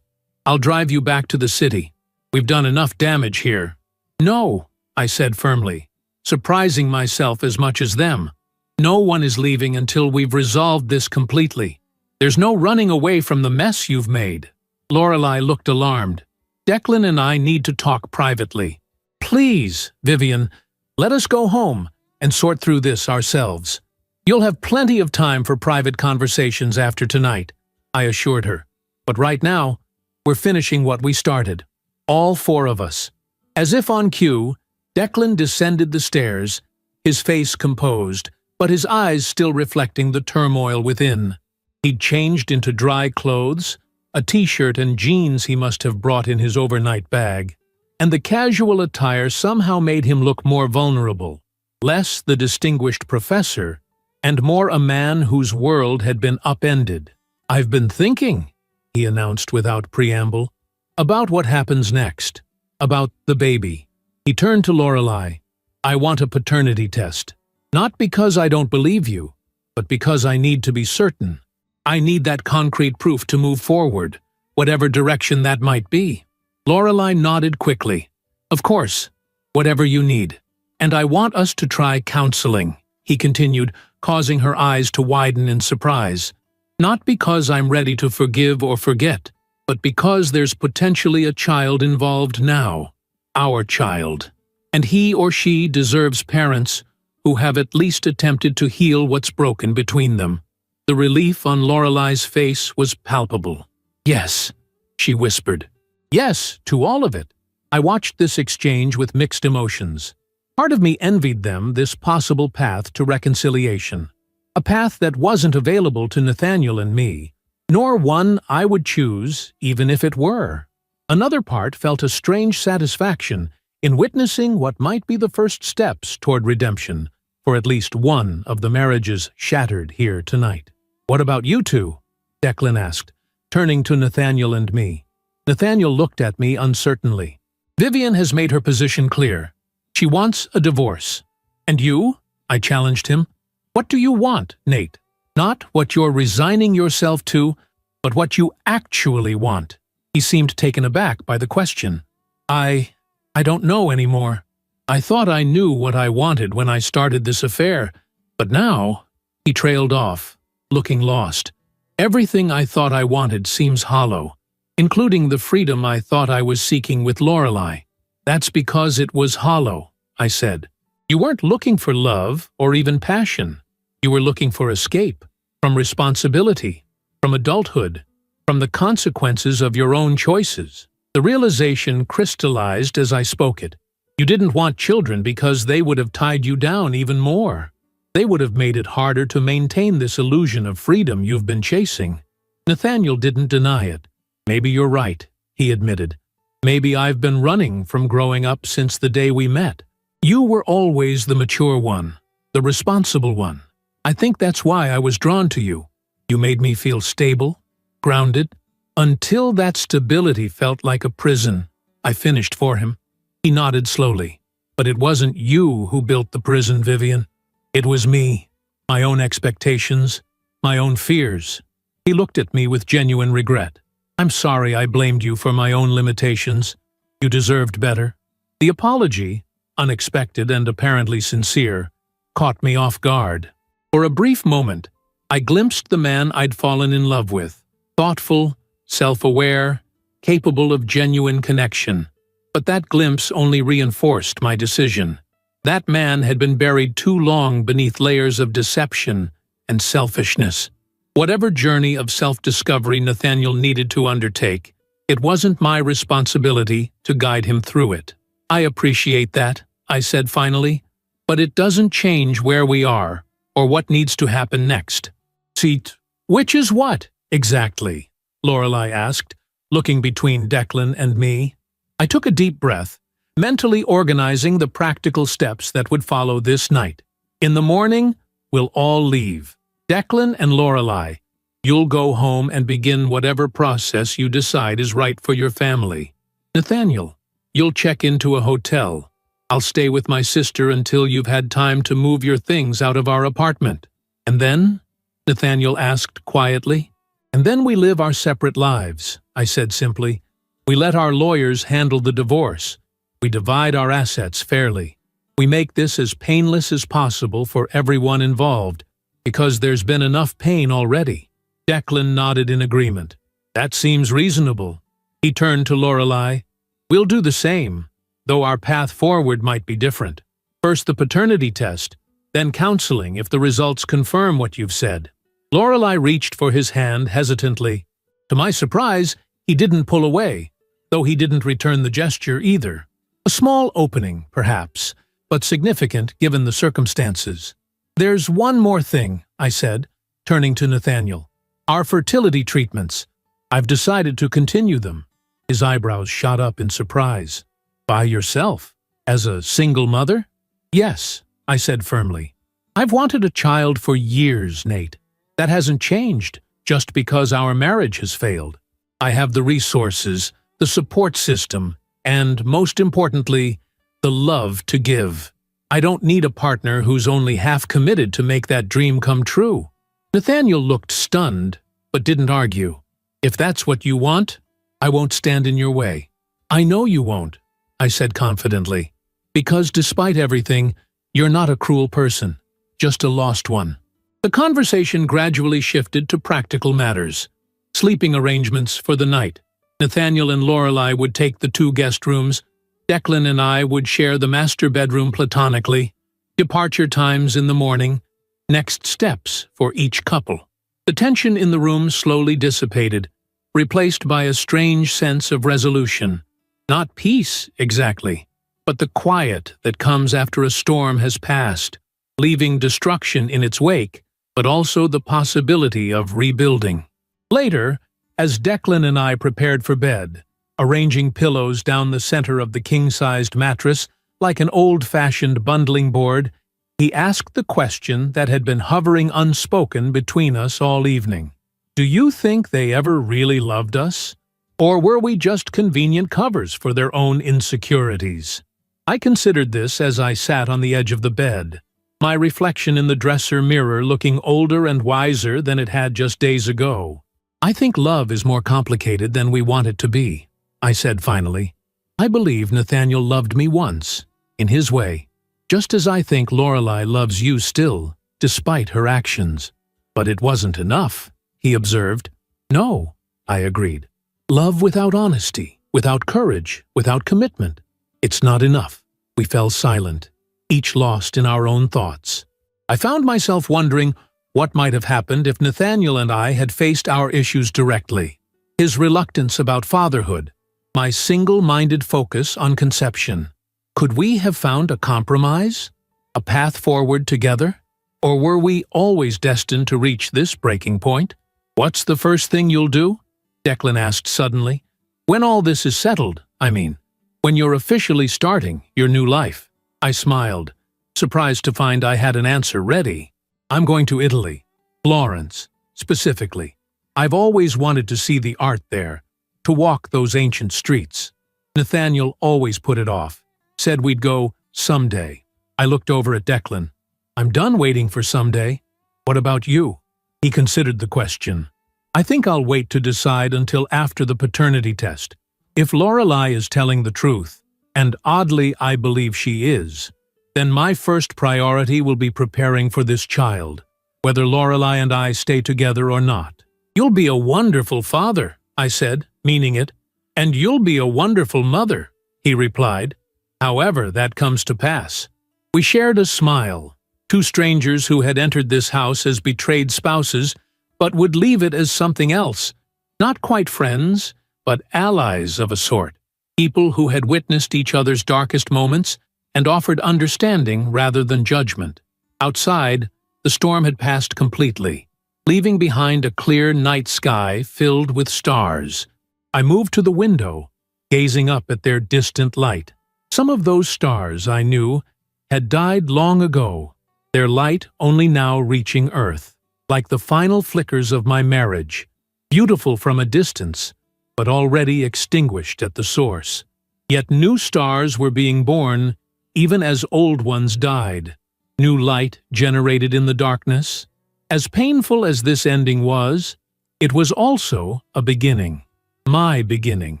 I'll drive you back to the city. We've done enough damage here. No, I said firmly, surprising myself as much as them. No one is leaving until we've resolved this completely. There's no running away from the mess you've made. Lorelei looked alarmed. Declan and I need to talk privately. Please, Vivian, let us go home and sort through this ourselves. You'll have plenty of time for private conversations after tonight, I assured her. But right now, we're finishing what we started. All 4 of us. As if on cue, Declan descended the stairs, his face composed, but his eyes still reflecting the turmoil within. He'd changed into dry clothes, a t-shirt and jeans he must have brought in his overnight bag, and the casual attire somehow made him look more vulnerable, less the distinguished professor, and more a man whose world had been upended. I've been thinking, he announced without preamble, about what happens next, about the baby. He turned to Lorelei. I want a paternity test. Not because I don't believe you, but because I need to be certain. I need that concrete proof to move forward, whatever direction that might be. Lorelei nodded quickly. Of course, whatever you need. And I want us to try counseling, he continued, causing her eyes to widen in surprise. Not because I'm ready to forgive or forget, but because there's potentially a child involved now. Our child. And he or she deserves parents who have at least attempted to heal what's broken between them. The relief on Lorelei's face was palpable. Yes, she whispered. Yes, to all of it. I watched this exchange with mixed emotions. Part of me envied them this possible path to reconciliation. A path that wasn't available to Nathaniel and me, nor one I would choose even if it were. Another part felt a strange satisfaction in witnessing what might be the first steps toward redemption for at least one of the marriages shattered here tonight. What about you two? Declan asked, turning to Nathaniel and me. Nathaniel looked at me uncertainly. Vivian has made her position clear. She wants a divorce. And you? I challenged him. What do you want, Nate? Not what you're resigning yourself to, but what you actually want. He seemed taken aback by the question. I don't know anymore. I thought I knew what I wanted when I started this affair, but now, he trailed off, looking lost. Everything I thought I wanted seems hollow, including the freedom I thought I was seeking with Lorelei. That's because it was hollow, I said. You weren't looking for love or even passion. You were looking for escape, from responsibility, from adulthood, from the consequences of your own choices. The realization crystallized as I spoke it. You didn't want children because they would have tied you down even more. They would have made it harder to maintain this illusion of freedom you've been chasing. Nathaniel didn't deny it. Maybe you're right, he admitted. Maybe I've been running from growing up since the day we met. You were always the mature one, the responsible one. I think that's why I was drawn to you. You made me feel stable, grounded, until that stability felt like a prison. I finished for him. He nodded slowly. But it wasn't you who built the prison, Vivian. It was me, my own expectations, my own fears. He looked at me with genuine regret. I'm sorry I blamed you for my own limitations. You deserved better. The apology, unexpected and apparently sincere, caught me off guard. For a brief moment, I glimpsed the man I'd fallen in love with, thoughtful, self-aware, capable of genuine connection. But that glimpse only reinforced my decision. That man had been buried too long beneath layers of deception and selfishness. Whatever journey of self-discovery Nathaniel needed to undertake, it wasn't my responsibility to guide him through it. I appreciate that, I said finally, but it doesn't change where we are or what needs to happen next. Seat, which is what, exactly? Lorelei asked, looking between Declan and me. I took a deep breath, mentally organizing the practical steps that would follow this night. In the morning, we'll all leave. Declan and Lorelei, you'll go home and begin whatever process you decide is right for your family. Nathaniel, you'll check into a hotel. I'll stay with my sister until you've had time to move your things out of our apartment. And then? Nathaniel asked quietly. And then we live our separate lives, I said simply. We let our lawyers handle the divorce. We divide our assets fairly. We make this as painless as possible for everyone involved, because there's been enough pain already. Declan nodded in agreement. That seems reasonable. He turned to Lorelei. We'll do the same, though our path forward might be different. First the paternity test, then counseling if the results confirm what you've said. Lorelei reached for his hand hesitantly. To my surprise, he didn't pull away, though he didn't return the gesture either. A small opening, perhaps, but significant given the circumstances. There's one more thing, I said, turning to Nathaniel. Our fertility treatments. I've decided to continue them. His eyebrows shot up in surprise. By yourself? As a single mother? Yes, I said firmly. I've wanted a child for years, Nate. That hasn't changed just because our marriage has failed. I have the resources, the support system, and, most importantly, the love to give. I don't need a partner who's only half committed to make that dream come true. Nathaniel looked stunned, but didn't argue. If that's what you want, I won't stand in your way. I know you won't, I said confidently, because despite everything, you're not a cruel person, just a lost one. The conversation gradually shifted to practical matters. Sleeping arrangements for the night. Nathaniel and Lorelei would take the 2 guest rooms. Declan and I would share the master bedroom platonically. Departure times in the morning. Next steps for each couple. The tension in the room slowly dissipated, replaced by a strange sense of resolution. Not peace, exactly, but the quiet that comes after a storm has passed, leaving destruction in its wake, but also the possibility of rebuilding. Later, as Declan and I prepared for bed, arranging pillows down the center of the king-sized mattress like an old-fashioned bundling board, he asked the question that had been hovering unspoken between us all evening. Do you think they ever really loved us? Or were we just convenient covers for their own insecurities? I considered this as I sat on the edge of the bed, my reflection in the dresser mirror looking older and wiser than it had just days ago. I think love is more complicated than we want it to be, I said finally. I believe Nathaniel loved me once, in his way, just as I think Lorelei loves you still, despite her actions. But it wasn't enough, he observed. No, I agreed. Love without honesty, without courage, without commitment. It's not enough. We fell silent, each lost in our own thoughts. I found myself wondering what might have happened if Nathaniel and I had faced our issues directly. His reluctance about fatherhood, my single-minded focus on conception. Could we have found a compromise? A path forward together? Or were we always destined to reach this breaking point? What's the first thing you'll do? Declan asked suddenly. When all this is settled, I mean. When you're officially starting your new life. I smiled, surprised to find I had an answer ready. I'm going to Italy, Florence, specifically. I've always wanted to see the art there, to walk those ancient streets. Nathaniel always put it off, said we'd go someday. I looked over at Declan. I'm done waiting for someday. What about you? He considered the question. I think I'll wait to decide until after the paternity test. If Lorelei is telling the truth, and oddly I believe she is, then my first priority will be preparing for this child, whether Lorelei and I stay together or not. "You'll be a wonderful father," I said, meaning it. "And you'll be a wonderful mother," he replied. However, that comes to pass. We shared a smile, two strangers who had entered this house as betrayed spouses, but would leave it as something else. Not quite friends, but allies of a sort. People who had witnessed each other's darkest moments and offered understanding rather than judgment. Outside, the storm had passed completely, leaving behind a clear night sky filled with stars. I moved to the window, gazing up at their distant light. Some of those stars, I knew, had died long ago, their light only now reaching Earth, like the final flickers of my marriage, beautiful from a distance, but already extinguished at the source. Yet new stars were being born, even as old ones died. New light generated in the darkness. As painful as this ending was, it was also a beginning. My beginning.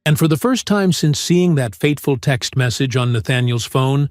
And for the first time since seeing that fateful text message on Nathaniel's phone,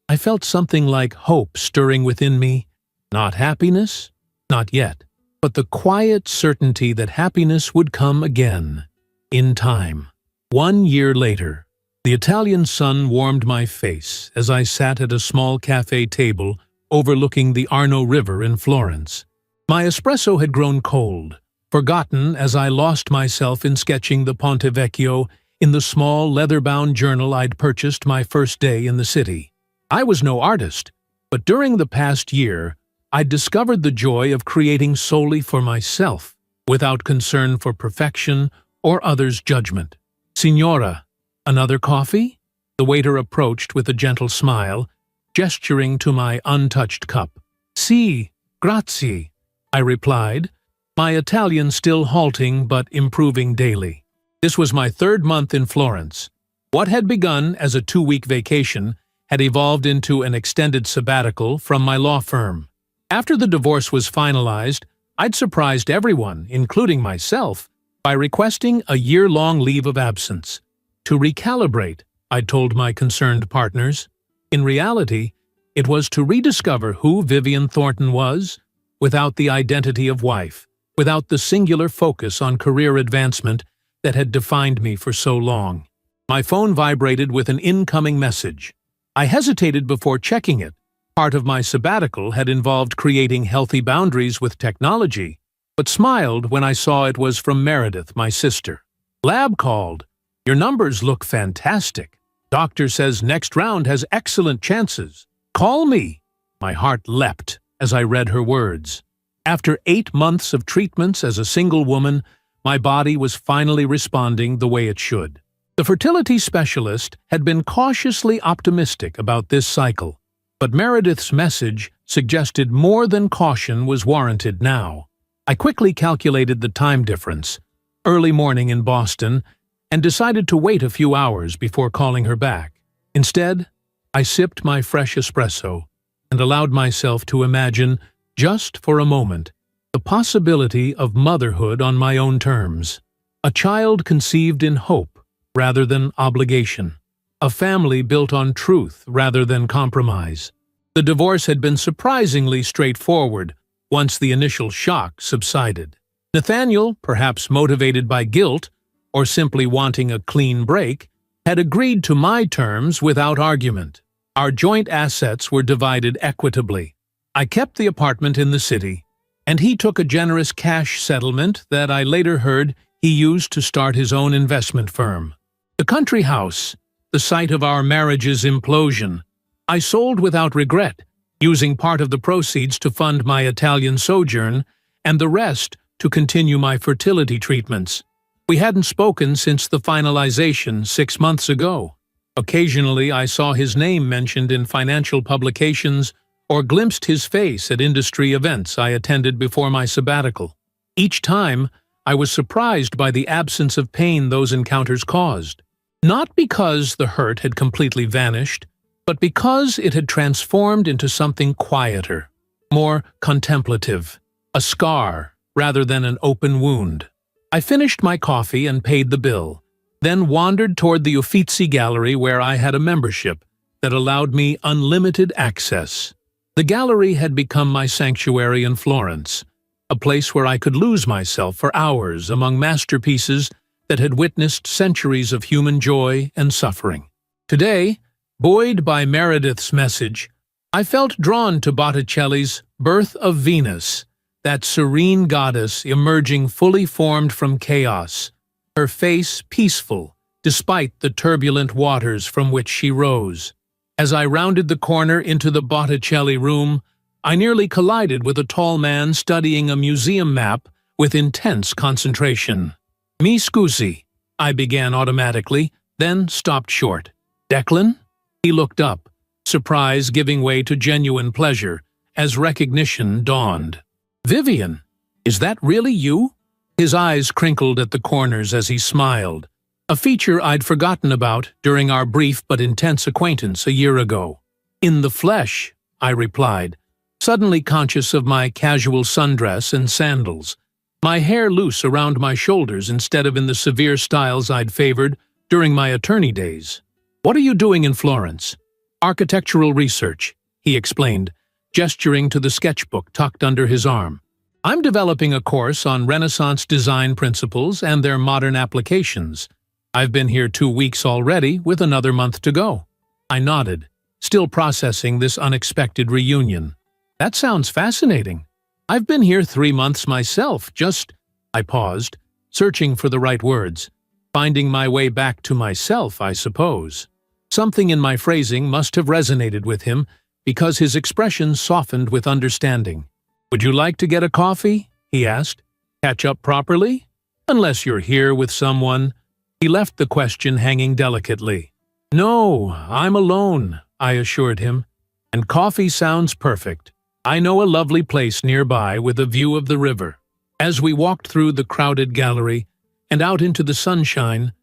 I felt something like hope stirring within me. Not happiness, not yet, but the quiet certainty that happiness would come again, in time. 1 year later, the Italian sun warmed my face as I sat at a small cafe table overlooking the Arno River in Florence. My espresso had grown cold, forgotten as I lost myself in sketching the Ponte Vecchio in the small leather-bound journal I'd purchased my first day in the city. I was no artist, but during the past year, I'd discovered the joy of creating solely for myself, without concern for perfection or others' judgment. "Signora, another coffee?" The waiter approached with a gentle smile, gesturing to my untouched cup. "Si, grazie," I replied, my Italian still halting but improving daily. This was my 3rd month in Florence. What had begun as a 2-week vacation had evolved into an extended sabbatical from my law firm. After the divorce was finalized, I'd surprised everyone, including myself, by requesting a year-long leave of absence. To recalibrate, I'd told my concerned partners. In reality, it was to rediscover who Vivian Thornton was, without the identity of wife, without the singular focus on career advancement that had defined me for so long. My phone vibrated with an incoming message. I hesitated before checking it. Part of my sabbatical had involved creating healthy boundaries with technology, but smiled when I saw it was from Meredith, my sister. "Lab called. Your numbers look fantastic. Doctor says next round has excellent chances. Call me." My heart leapt as I read her words. After 8 months of treatments as a single woman, my body was finally responding the way it should. The fertility specialist had been cautiously optimistic about this cycle, but Meredith's message suggested more than caution was warranted now. I quickly calculated the time difference, early morning in Boston, and decided to wait a few hours before calling her back. Instead, I sipped my fresh espresso and allowed myself to imagine, just for a moment, the possibility of motherhood on my own terms. A child conceived in hope rather than obligation. A family built on truth rather than compromise. The divorce had been surprisingly straightforward once the initial shock subsided. Nathaniel, perhaps motivated by guilt or simply wanting a clean break, had agreed to my terms without argument. Our joint assets were divided equitably. I kept the apartment in the city, and he took a generous cash settlement that I later heard he used to start his own investment firm. The country house, the site of our marriage's implosion, I sold without regret, using part of the proceeds to fund my Italian sojourn and the rest to continue my fertility treatments. We hadn't spoken since the finalization 6 months ago. Occasionally, I saw his name mentioned in financial publications or glimpsed his face at industry events I attended before my sabbatical. Each time, I was surprised by the absence of pain those encounters caused. Not because the hurt had completely vanished, but because it had transformed into something quieter, more contemplative, a scar rather than an open wound. I finished my coffee and paid the bill, then wandered toward the Uffizi Gallery where I had a membership that allowed me unlimited access. The gallery had become my sanctuary in Florence, a place where I could lose myself for hours among masterpieces that had witnessed centuries of human joy and suffering. Today, buoyed by Meredith's message, I felt drawn to Botticelli's Birth of Venus, that serene goddess emerging fully formed from chaos, her face peaceful despite the turbulent waters from which she rose. As I rounded the corner into the Botticelli room, I nearly collided with a tall man studying a museum map with intense concentration. "Mi scusi," I began automatically, then stopped short. "Declan?" He looked up, surprise giving way to genuine pleasure as recognition dawned. "Vivian, is that really you?" His eyes crinkled at the corners as he smiled, a feature I'd forgotten about during our brief but intense acquaintance a year ago. "In the flesh," I replied, suddenly conscious of my casual sundress and sandals, my hair loose around my shoulders instead of in the severe styles I'd favored during my attorney days. "What are you doing in Florence?" "Architectural research," he explained, gesturing to the sketchbook tucked under his arm. "I'm developing a course on Renaissance design principles and their modern applications. I've been here 2 weeks already, with another month to go." I nodded, still processing this unexpected reunion. "That sounds fascinating. I've been here 3 months myself, just—" I paused, searching for the right words. Finding my way back to myself, I suppose. Something in my phrasing must have resonated with him, because his expression softened with understanding. "Would you like to get a coffee?" he asked. "Catch up properly? Unless you're here with someone." He left the question hanging delicately. "No, I'm alone," I assured him. "And coffee sounds perfect. I know a lovely place nearby with a view of the river." As we walked through the crowded gallery and out into the sunshine,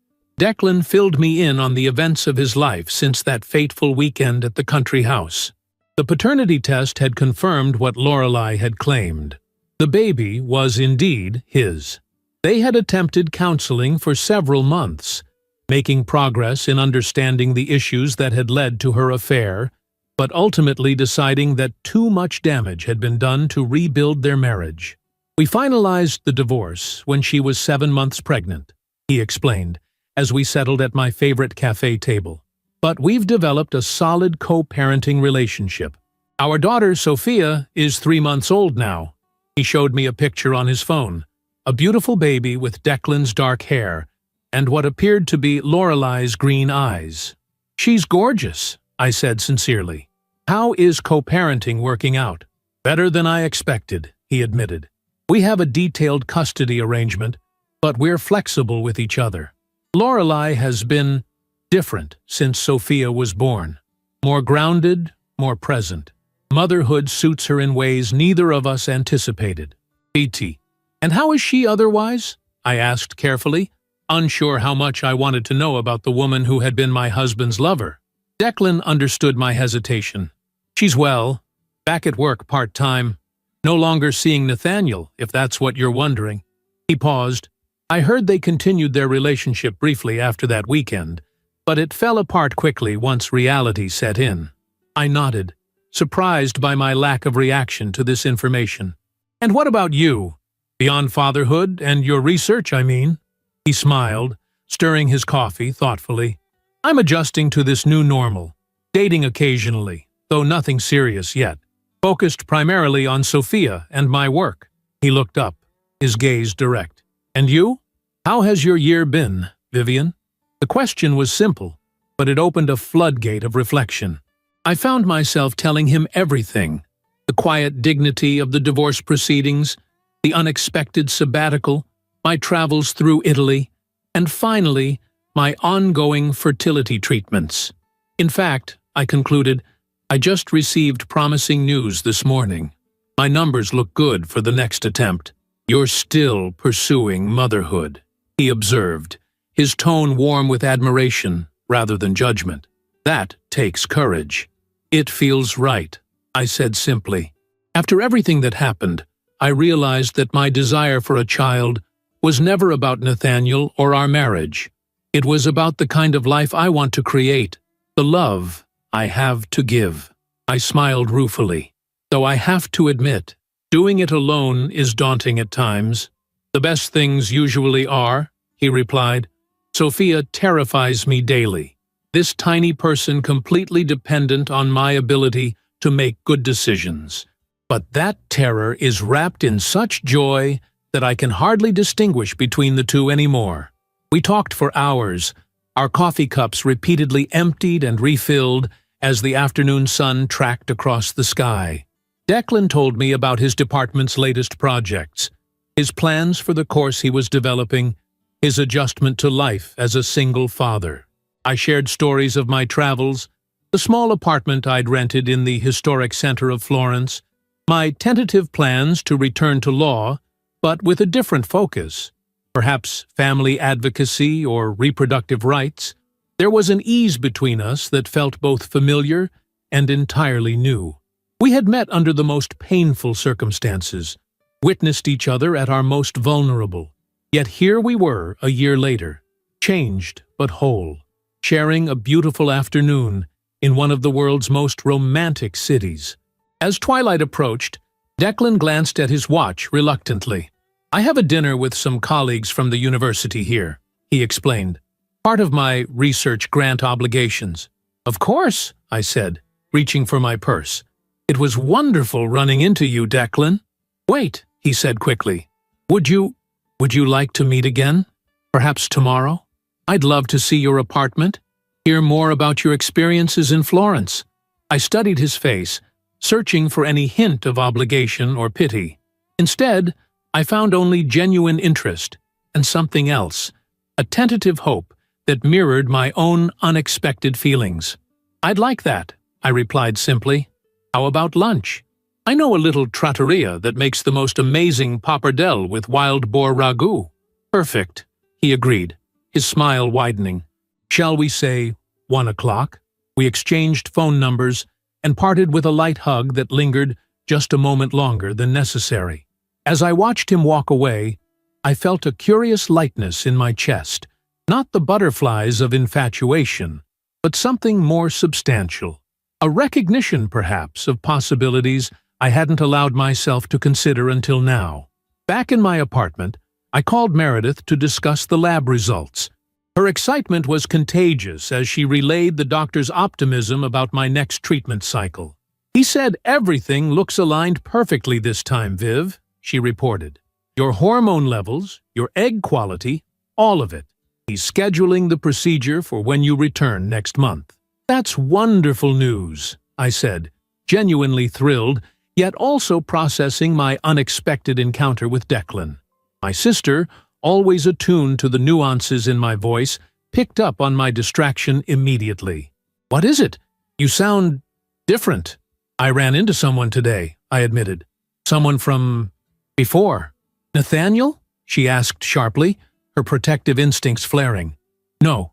Declan filled me in on the events of his life since that fateful weekend at the country house. The paternity test had confirmed what Lorelei had claimed. The baby was indeed his. They had attempted counseling for several months, making progress in understanding the issues that had led to her affair, but ultimately deciding that too much damage had been done to rebuild their marriage. "We finalized the divorce when she was 7 months pregnant," he explained, as we settled at my favorite cafe table. "But we've developed a solid co-parenting relationship. Our daughter, Sophia, is 3 months old now." He showed me a picture on his phone, a beautiful baby with Declan's dark hair and what appeared to be Lorelei's green eyes. "She's gorgeous," I said sincerely. "How is co-parenting working out?" "Better than I expected," he admitted. "We have a detailed custody arrangement, but we're flexible with each other. Lorelei has been different since Sophia was born. More grounded, more present. Motherhood suits her in ways neither of us anticipated." "E.T. And how is she otherwise?" I asked carefully, unsure how much I wanted to know about the woman who had been my husband's lover. Declan understood my hesitation. "She's well, back at work part-time. No longer seeing Nathaniel, if that's what you're wondering." He paused. "I heard they continued their relationship briefly after that weekend, but it fell apart quickly once reality set in." I nodded, surprised by my lack of reaction to this information. "And what about you? Beyond fatherhood and your research, I mean?" He smiled, stirring his coffee thoughtfully. "I'm adjusting to this new normal, dating occasionally, though nothing serious yet. Focused primarily on Sophia and my work." He looked up, his gaze direct. "And you? How has your year been, Vivian?" The question was simple, but it opened a floodgate of reflection. I found myself telling him everything: the quiet dignity of the divorce proceedings, the unexpected sabbatical, my travels through Italy, and finally, my ongoing fertility treatments. "In fact," I concluded, "I just received promising news this morning. My numbers look good for the next attempt." "You're still pursuing motherhood," he observed, his tone warm with admiration rather than judgment. "That takes courage." "It feels right," I said simply. After everything that happened, I realized that my desire for a child was never about Nathaniel or our marriage. It was about the kind of life I want to create, the love I have to give. I smiled ruefully, though I have to admit, doing it alone is daunting at times. The best things usually are, he replied. Sophia terrifies me daily. This tiny person completely dependent on my ability to make good decisions. But that terror is wrapped in such joy that I can hardly distinguish between the two anymore. We talked for hours, our coffee cups repeatedly emptied and refilled as the afternoon sun tracked across the sky. Declan told me about his department's latest projects, his plans for the course he was developing, his adjustment to life as a single father. I shared stories of my travels, the small apartment I'd rented in the historic center of Florence, my tentative plans to return to law, but with a different focus, perhaps family advocacy or reproductive rights. There was an ease between us that felt both familiar and entirely new. We had met under the most painful circumstances, witnessed each other at our most vulnerable. Yet here we were a year later, changed but whole, sharing a beautiful afternoon in one of the world's most romantic cities. As twilight approached, Declan glanced at his watch reluctantly. I have a dinner with some colleagues from the university here, he explained. Part of my research grant obligations. Of course, I said, reaching for my purse. It was wonderful running into you, Declan. Wait, he said quickly. Would you like to meet again? Perhaps tomorrow? I'd love to see your apartment, hear more about your experiences in Florence. I studied his face, searching for any hint of obligation or pity. Instead, I found only genuine interest and something else, a tentative hope that mirrored my own unexpected feelings. I'd like that, I replied simply. How about lunch? I know a little trattoria that makes the most amazing pappardelle with wild boar ragout. Perfect, he agreed, his smile widening. Shall we say 1 o'clock? We exchanged phone numbers and parted with a light hug that lingered just a moment longer than necessary. As I watched him walk away, I felt a curious lightness in my chest, not the butterflies of infatuation, but something more substantial. A recognition, perhaps, of possibilities I hadn't allowed myself to consider until now. Back in my apartment, I called Meredith to discuss the lab results. Her excitement was contagious as she relayed the doctor's optimism about my next treatment cycle. He said everything looks aligned perfectly this time, Viv, she reported. Your hormone levels, your egg quality, all of it. He's scheduling the procedure for when you return next month. That's wonderful news, I said, genuinely thrilled, yet also processing my unexpected encounter with Declan. My sister, always attuned to the nuances in my voice, picked up on my distraction immediately. What is it? You sound different. I ran into someone today, I admitted. Someone from before. Nathaniel? She asked sharply, her protective instincts flaring. No,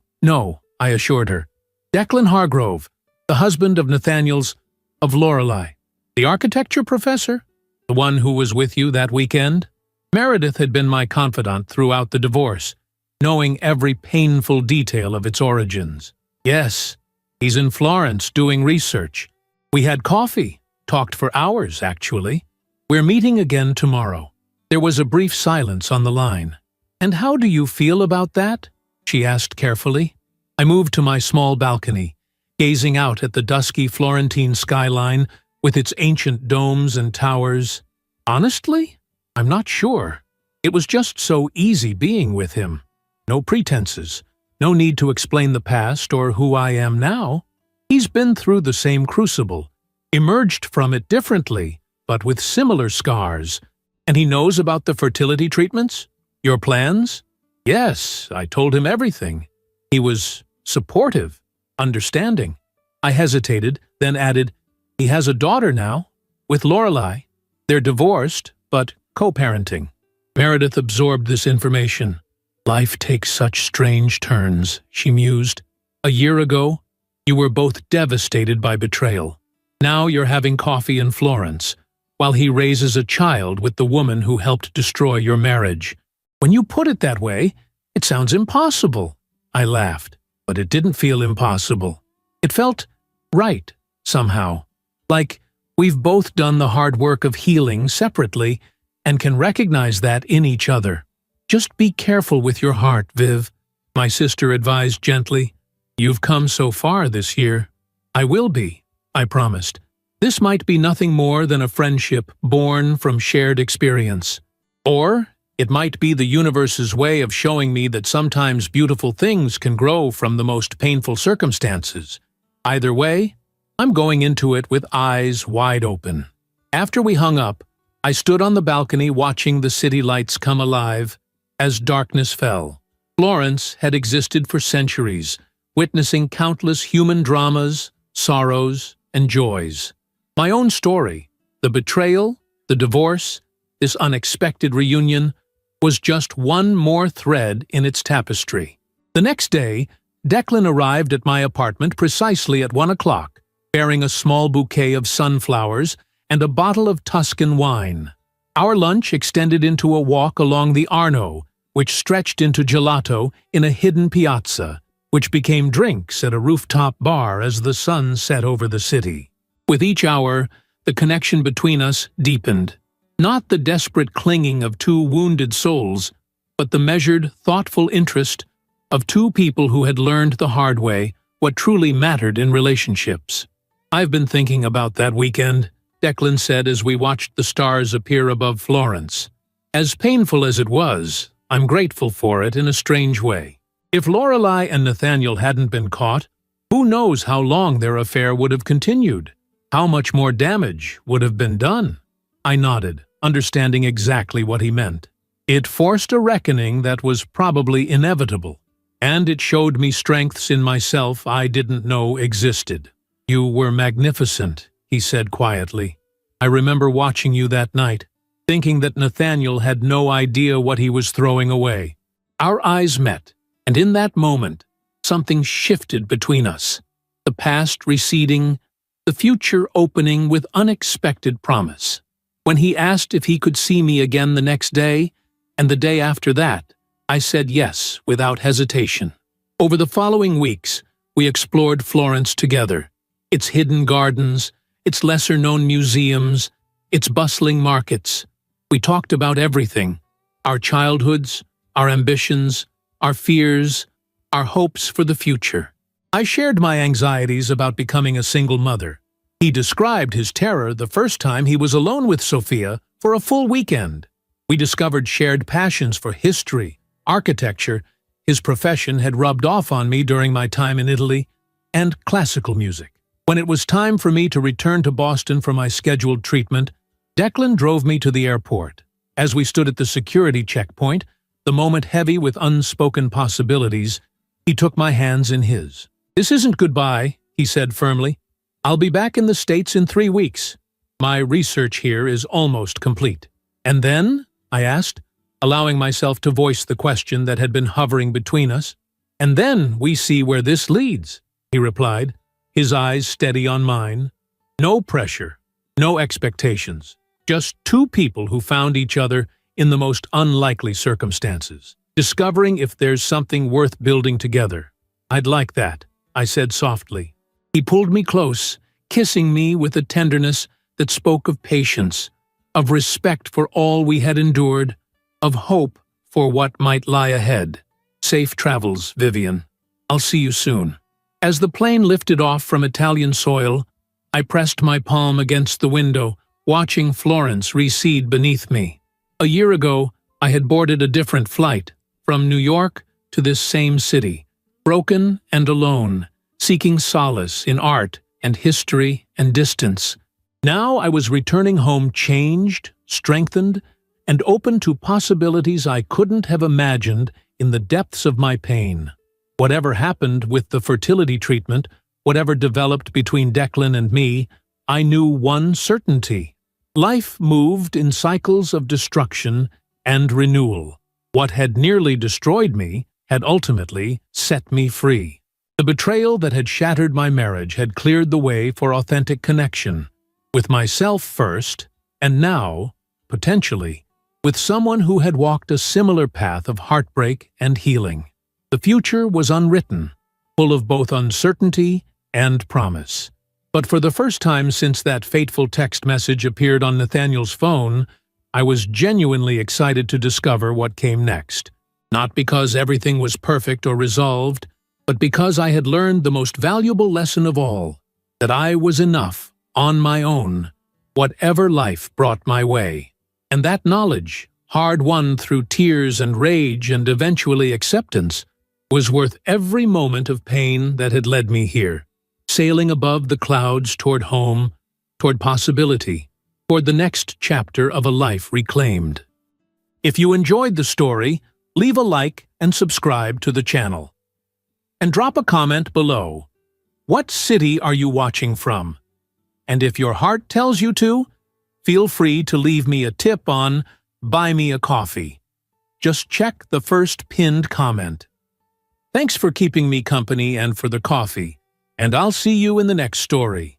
I assured her. Declan Hargrove, the husband of of Lorelei. The architecture professor? The one who was with you that weekend? Meredith had been my confidant throughout the divorce, knowing every painful detail of its origins. Yes, he's in Florence doing research. We had coffee, talked for hours, actually. We're meeting again tomorrow. There was a brief silence on the line. And how do you feel about that? She asked carefully. I moved to my small balcony, gazing out at the dusky Florentine skyline with its ancient domes and towers. Honestly, I'm not sure. It was just so easy being with him. No pretenses, no need to explain the past or who I am now. He's been through the same crucible, emerged from it differently, but with similar scars. And he knows about the fertility treatments? Your plans? Yes, I told him everything. He was supportive, understanding. I hesitated, then added, he has a daughter now, with Lorelei. They're divorced, but co-parenting. Meredith absorbed this information. Life takes such strange turns, she mused. A year ago, you were both devastated by betrayal. Now you're having coffee in Florence, while he raises a child with the woman who helped destroy your marriage. When you put it that way, it sounds impossible, I laughed, but it didn't feel impossible. It felt right, somehow. Like we've both done the hard work of healing separately and can recognize that in each other. Just be careful with your heart, Viv, my sister advised gently. You've come so far this year. I will be, I promised. This might be nothing more than a friendship born from shared experience. Or it might be the universe's way of showing me that sometimes beautiful things can grow from the most painful circumstances. Either way, I'm going into it with eyes wide open. After we hung up, I stood on the balcony watching the city lights come alive as darkness fell. Florence had existed for centuries, witnessing countless human dramas, sorrows, and joys. My own story, the betrayal, the divorce, this unexpected reunion, was just one more thread in its tapestry. The next day, Declan arrived at my apartment precisely at 1 o'clock, bearing a small bouquet of sunflowers and a bottle of Tuscan wine. Our lunch extended into a walk along the Arno, which stretched into gelato in a hidden piazza, which became drinks at a rooftop bar as the sun set over the city. With each hour, the connection between us deepened. Not the desperate clinging of two wounded souls, but the measured, thoughtful interest of two people who had learned the hard way what truly mattered in relationships. I've been thinking about that weekend, Declan said as we watched the stars appear above Florence. As painful as it was, I'm grateful for it in a strange way. If Lorelei and Nathaniel hadn't been caught, who knows how long their affair would have continued? How much more damage would have been done? I nodded, understanding exactly what he meant. It forced a reckoning that was probably inevitable, and it showed me strengths in myself I didn't know existed. You were magnificent, he said quietly. I remember watching you that night, thinking that Nathaniel had no idea what he was throwing away. Our eyes met, and in that moment, something shifted between us. The past receding, the future opening with unexpected promise. When he asked if he could see me again the next day, and the day after that, I said yes without hesitation. Over the following weeks, we explored Florence together. Its hidden gardens, its lesser-known museums, its bustling markets. We talked about everything. Our childhoods, our ambitions, our fears, our hopes for the future. I shared my anxieties about becoming a single mother. He described his terror the first time he was alone with Sophia for a full weekend. We discovered shared passions for history, architecture, his profession had rubbed off on me during my time in Italy, and classical music. When it was time for me to return to Boston for my scheduled treatment, Declan drove me to the airport. As we stood at the security checkpoint, the moment heavy with unspoken possibilities, he took my hands in his. "This isn't goodbye," he said firmly. "I'll be back in the States in 3 weeks. My research here is almost complete." "And then?" I asked, allowing myself to voice the question that had been hovering between us. "And then we see where this leads," he replied, his eyes steady on mine. No pressure, no expectations, just two people who found each other in the most unlikely circumstances, discovering if there's something worth building together. "I'd like that," I said softly. He pulled me close, kissing me with a tenderness that spoke of patience, of respect for all we had endured, of hope for what might lie ahead. "Safe travels, Vivian. I'll see you soon." As the plane lifted off from Italian soil, I pressed my palm against the window, watching Florence recede beneath me. A year ago, I had boarded a different flight, from New York to this same city, broken and alone, seeking solace in art and history and distance. Now I was returning home changed, strengthened, and open to possibilities I couldn't have imagined in the depths of my pain. Whatever happened with the fertility treatment, whatever developed between Declan and me, I knew one certainty. Life moved in cycles of destruction and renewal. What had nearly destroyed me had ultimately set me free. The betrayal that had shattered my marriage had cleared the way for authentic connection, with myself first, and now, potentially, with someone who had walked a similar path of heartbreak and healing. The future was unwritten, full of both uncertainty and promise. But for the first time since that fateful text message appeared on Nathaniel's phone, I was genuinely excited to discover what came next. Not because everything was perfect or resolved, but because I had learned the most valuable lesson of all, that I was enough, on my own, whatever life brought my way. And that knowledge, hard-won through tears and rage and eventually acceptance, was worth every moment of pain that had led me here, sailing above the clouds toward home, toward possibility, toward the next chapter of a life reclaimed. If you enjoyed the story, leave a like and subscribe to the channel. And drop a comment below. What city are you watching from? And if your heart tells you to, feel free to leave me a tip on Buy Me a Coffee. Just check the first pinned comment. Thanks for keeping me company and for the coffee, and I'll see you in the next story.